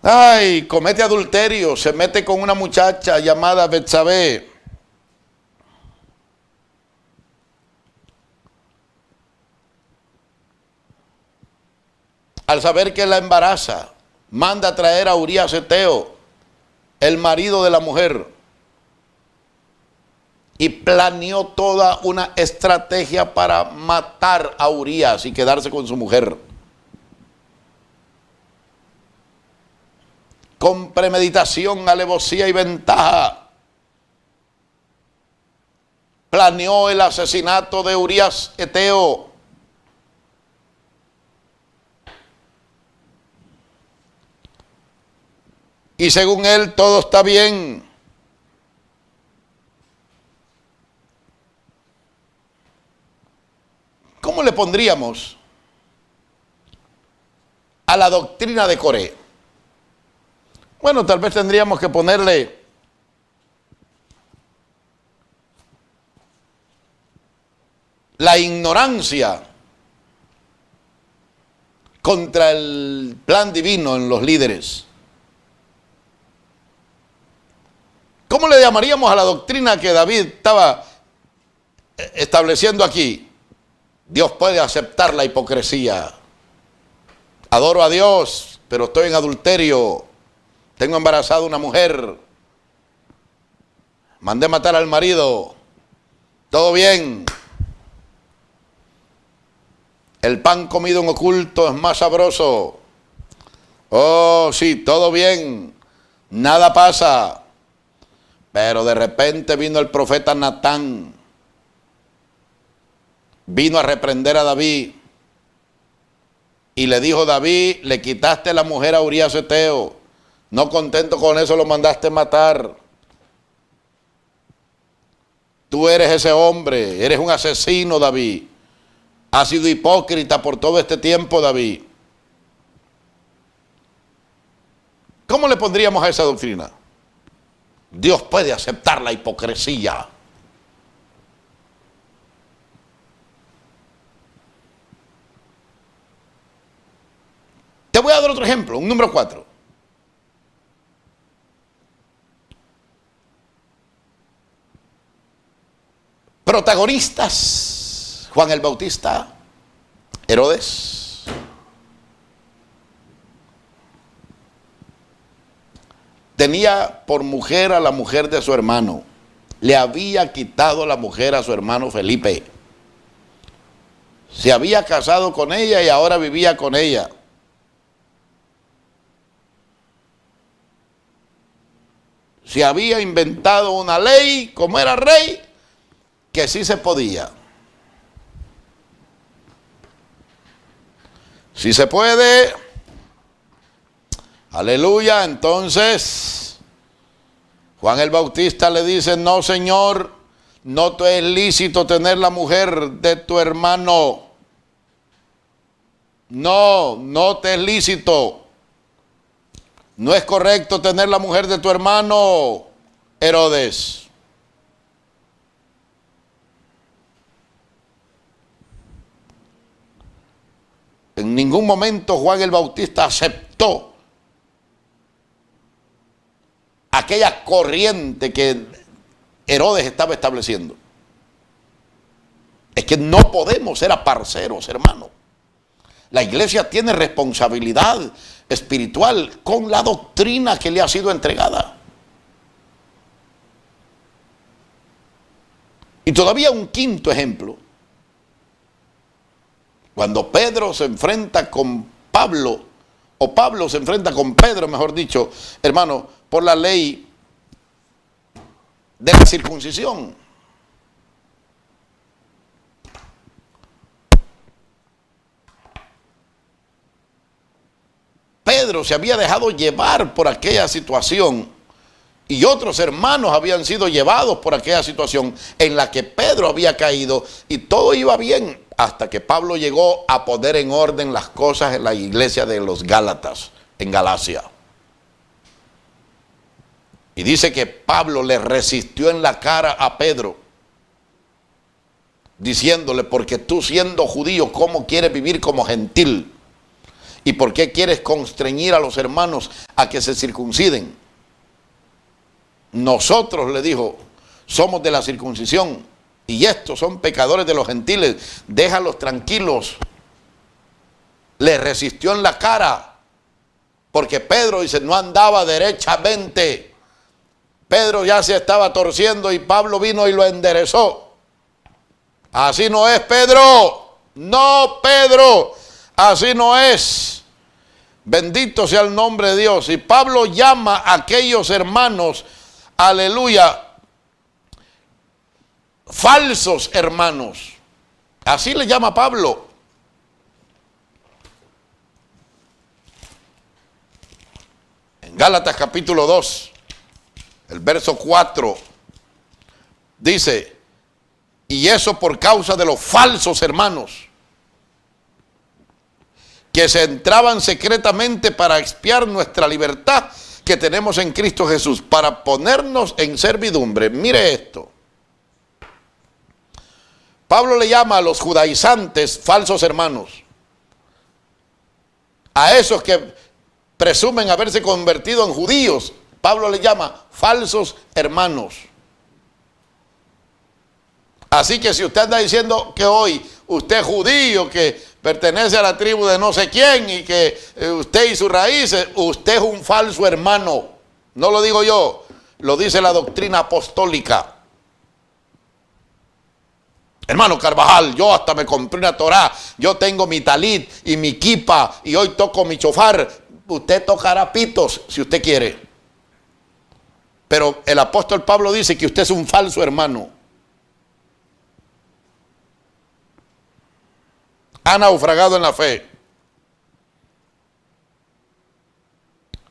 Ay, comete adulterio, se mete con una muchacha llamada Betsabé. Al saber que la embaraza, manda a traer a Urías Eteo, el marido de la mujer, y planeó toda una estrategia para matar a Urías y quedarse con su mujer. Con premeditación, alevosía y ventaja, planeó el asesinato de Urías Eteo. Y según él, todo está bien. ¿Cómo le pondríamos a la doctrina de Coré? Bueno, tal vez tendríamos que ponerle la ignorancia contra el plan divino en los líderes. ¿Cómo le llamaríamos a la doctrina que David estaba estableciendo aquí? Dios puede aceptar la hipocresía. Adoro a Dios, pero estoy en adulterio. Tengo embarazada una mujer. Mandé matar al marido. Todo bien. El pan comido en oculto es más sabroso. Oh, sí, todo bien. Nada pasa. Pero de repente vino el profeta Natán. Vino a reprender a David. Y le dijo: David, le quitaste la mujer a Urías Eteo. No contento con eso, lo mandaste matar. Tú eres ese hombre, eres un asesino, David. Has sido hipócrita por todo este tiempo, David. ¿Cómo le pondríamos a esa doctrina? Dios puede aceptar la hipocresía. Te voy a dar otro ejemplo, un número 4. Protagonistas: Juan el Bautista, Herodes. Tenía por mujer a la mujer de su hermano. Le había quitado la mujer a su hermano Felipe. Se había casado con ella y ahora vivía con ella. Se había inventado una ley, como era rey, que sí se podía. Si se puede, aleluya. Entonces Juan el Bautista le dice: no, Señor, no te es lícito tener la mujer de tu hermano. No, no te es lícito. No es correcto tener la mujer de tu hermano, Herodes. En ningún momento Juan el Bautista aceptó aquella corriente que Herodes estaba estableciendo. Es que no podemos ser aparceros, hermano. La iglesia tiene responsabilidad espiritual con la doctrina que le ha sido entregada. Y todavía un quinto ejemplo. Cuando Pedro se enfrenta con Pablo, o Pablo se enfrenta con Pedro, mejor dicho, hermano, por la ley de la circuncisión. Pedro se había dejado llevar por aquella situación y otros hermanos habían sido llevados por aquella situación en la que Pedro había caído, y todo iba bien hasta que Pablo llegó a poner en orden las cosas en la iglesia de los Gálatas, en Galacia. Y dice que Pablo le resistió en la cara a Pedro, diciéndole: porque tú, siendo judío, ¿cómo quieres vivir como gentil? ¿Y por qué quieres constreñir a los hermanos a que se circunciden? Nosotros, le dijo, somos de la circuncisión, y estos son pecadores de los gentiles, déjalos tranquilos. Le resistió en la cara, porque Pedro, dice, no andaba derechamente. Pedro ya se estaba torciendo y Pablo vino y lo enderezó. Así no es, Pedro. No, Pedro, así no es. Bendito sea el nombre de Dios. Y Pablo llama a aquellos hermanos, aleluya, falsos hermanos. Así le llama Pablo. En Gálatas capítulo 2, el verso 4, dice: y eso por causa de los falsos hermanos, que se entraban secretamente para expiar nuestra libertad que tenemos en Cristo Jesús, para ponernos en servidumbre. Mire esto. Pablo le llama a los judaizantes falsos hermanos, a esos que presumen haberse convertido en judíos. Pablo le llama falsos hermanos. Así que si usted anda diciendo que hoy usted es judío, que pertenece a la tribu de no sé quién y que usted y sus raíces, usted es un falso hermano. No lo digo yo, lo dice la doctrina apostólica. Hermano Carvajal, yo hasta me compré una Torá, yo tengo mi talit y mi kipa y hoy toco mi chofar. Usted tocará pitos si usted quiere. Pero el apóstol Pablo dice que usted es un falso hermano. Ha naufragado en la fe.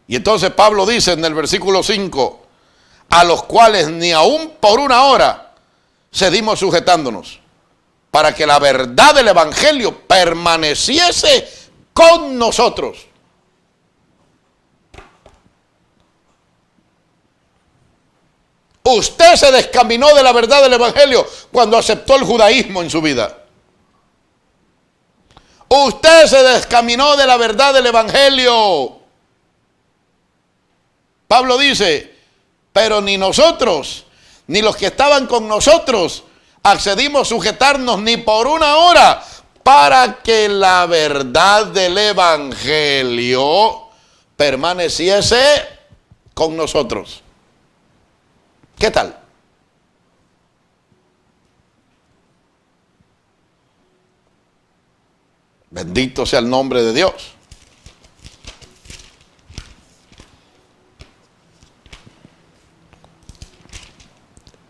Y entonces Pablo dice en el versículo 5: a los cuales ni aún por una hora cedimos sujetándonos, para que la verdad del evangelio permaneciese con nosotros. Usted se descaminó de la verdad del evangelio cuando aceptó el judaísmo en su vida. Usted se descaminó de la verdad del evangelio. Pablo dice: pero ni nosotros, ni los que estaban con nosotros, accedimos a sujetarnos ni por una hora, para que la verdad del evangelio permaneciese con nosotros. ¿Qué tal? Bendito sea el nombre de Dios.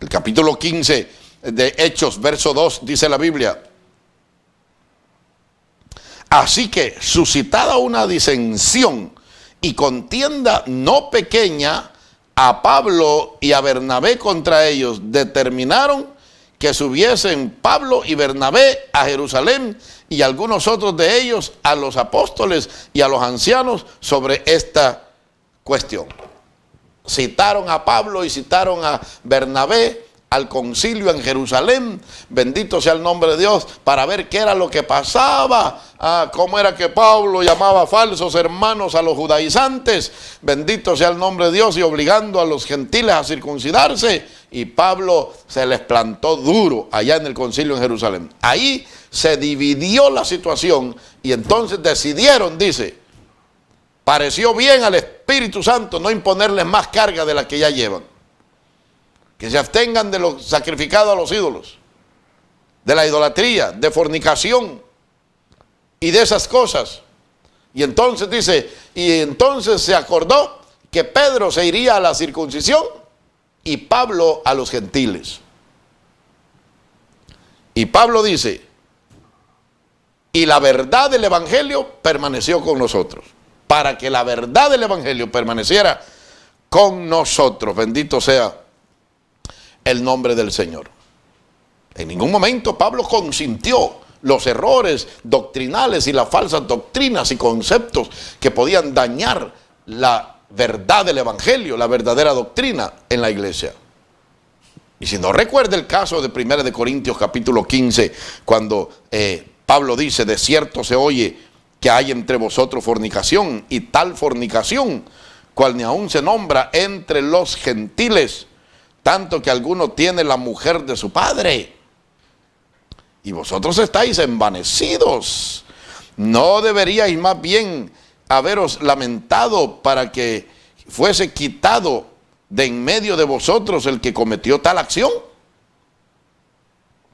El capítulo 15 de Hechos, verso 2, dice la Biblia: así que, suscitada una disensión y contienda no pequeña a Pablo y a Bernabé contra ellos, determinaron que subiesen Pablo y Bernabé a Jerusalén, y algunos otros de ellos a los apóstoles y a los ancianos sobre esta cuestión. Citaron a Pablo y citaron a Bernabé al concilio en Jerusalén, bendito sea el nombre de Dios, para ver qué era lo que pasaba, cómo era que Pablo llamaba falsos hermanos a los judaizantes, bendito sea el nombre de Dios, y obligando a los gentiles a circuncidarse. Y Pablo se les plantó duro allá en el concilio en Jerusalén. Ahí se dividió la situación y entonces decidieron, dice, pareció bien al Espíritu Santo no imponerles más carga de la que ya llevan. Que se abstengan de lo sacrificado a los ídolos, de la idolatría, de fornicación y de esas cosas. Y entonces dice, y entonces se acordó que Pedro se iría a la circuncisión y Pablo a los gentiles. Y Pablo dice, y la verdad del evangelio permaneció con nosotros. Para que la verdad del evangelio permaneciera con nosotros. Bendito sea el nombre del Señor. En ningún momento Pablo consintió los errores doctrinales y las falsas doctrinas y conceptos que podían dañar la verdad del evangelio, la verdadera doctrina en la iglesia. Y si no recuerda el caso de 1 de Corintios capítulo 15, cuando Pablo dice, de cierto se oye que hay entre vosotros fornicación, y tal fornicación, cual ni aún se nombra entre los gentiles, tanto que alguno tiene la mujer de su padre. Y vosotros estáis envanecidos. ¿No deberíais más bien haberos lamentado para que fuese quitado de en medio de vosotros el que cometió tal acción?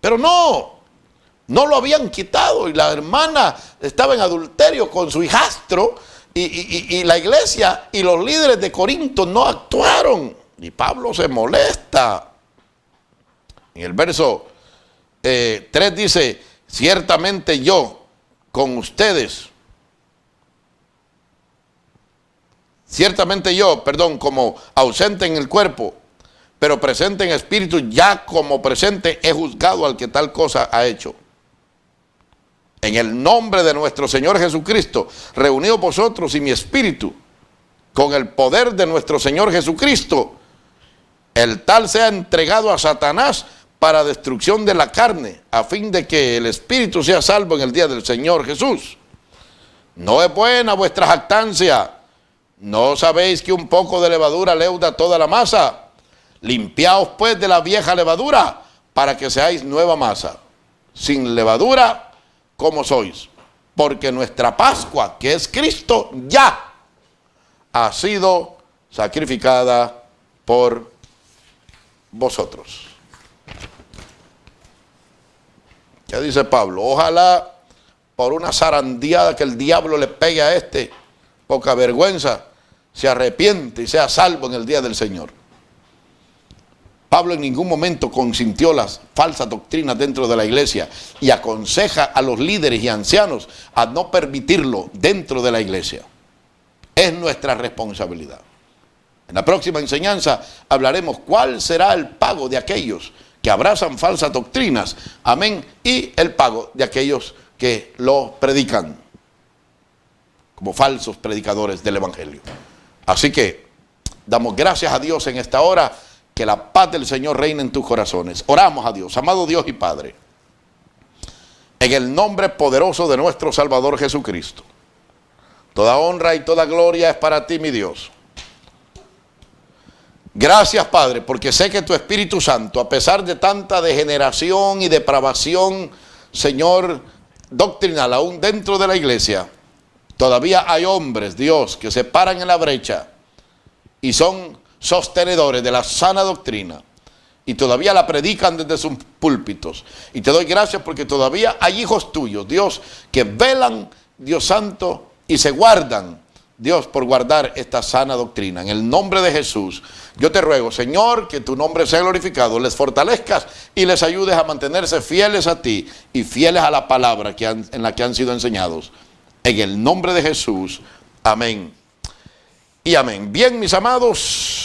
Pero no lo habían quitado, y la hermana estaba en adulterio con su hijastro, y la iglesia y los líderes de Corinto no actuaron. Y Pablo se molesta. En el verso 3 dice, ciertamente yo con ustedes, como ausente en el cuerpo, pero presente en espíritu, ya como presente he juzgado al que tal cosa ha hecho. En el nombre de nuestro Señor Jesucristo, reunidos vosotros y mi espíritu, con el poder de nuestro Señor Jesucristo, el tal sea entregado a Satanás para destrucción de la carne, a fin de que el espíritu sea salvo en el día del Señor Jesús. No es buena vuestra jactancia. ¿No sabéis que un poco de levadura leuda toda la masa? Limpiaos pues de la vieja levadura, para que seáis nueva masa, sin levadura como sois, porque nuestra Pascua, que es Cristo, ya ha sido sacrificada por vosotros. ¿Qué dice Pablo? Ojalá por una zarandeada que el diablo le pegue a este, poca vergüenza, se arrepiente y sea salvo en el día del Señor. Pablo en ningún momento consintió las falsas doctrinas dentro de la iglesia, y aconseja a los líderes y ancianos a no permitirlo dentro de la iglesia. Es nuestra responsabilidad. En la próxima enseñanza hablaremos cuál será el pago de aquellos que abrazan falsas doctrinas, amén, y el pago de aquellos que lo predican como falsos predicadores del evangelio. Así que damos gracias a Dios en esta hora. Que la paz del Señor reine en tus corazones. Oramos a Dios, amado Dios y Padre, en el nombre poderoso de nuestro Salvador Jesucristo. Toda honra y toda gloria es para ti, mi Dios. Gracias, Padre, porque sé que tu Espíritu Santo, a pesar de tanta degeneración y depravación, Señor, doctrinal, aún dentro de la iglesia, todavía hay hombres, Dios, que se paran en la brecha y son sostenedores de la sana doctrina, y todavía la predican desde sus púlpitos. Y te doy gracias porque todavía hay hijos tuyos, Dios, que velan, Dios santo, y se guardan, Dios, por guardar esta sana doctrina. En el nombre de Jesús, yo te ruego, Señor, que tu nombre sea glorificado, les fortalezcas y les ayudes a mantenerse fieles a ti y fieles a la palabra en la que han sido enseñados. En el nombre de Jesús, amén y amén. Bien, mis amados,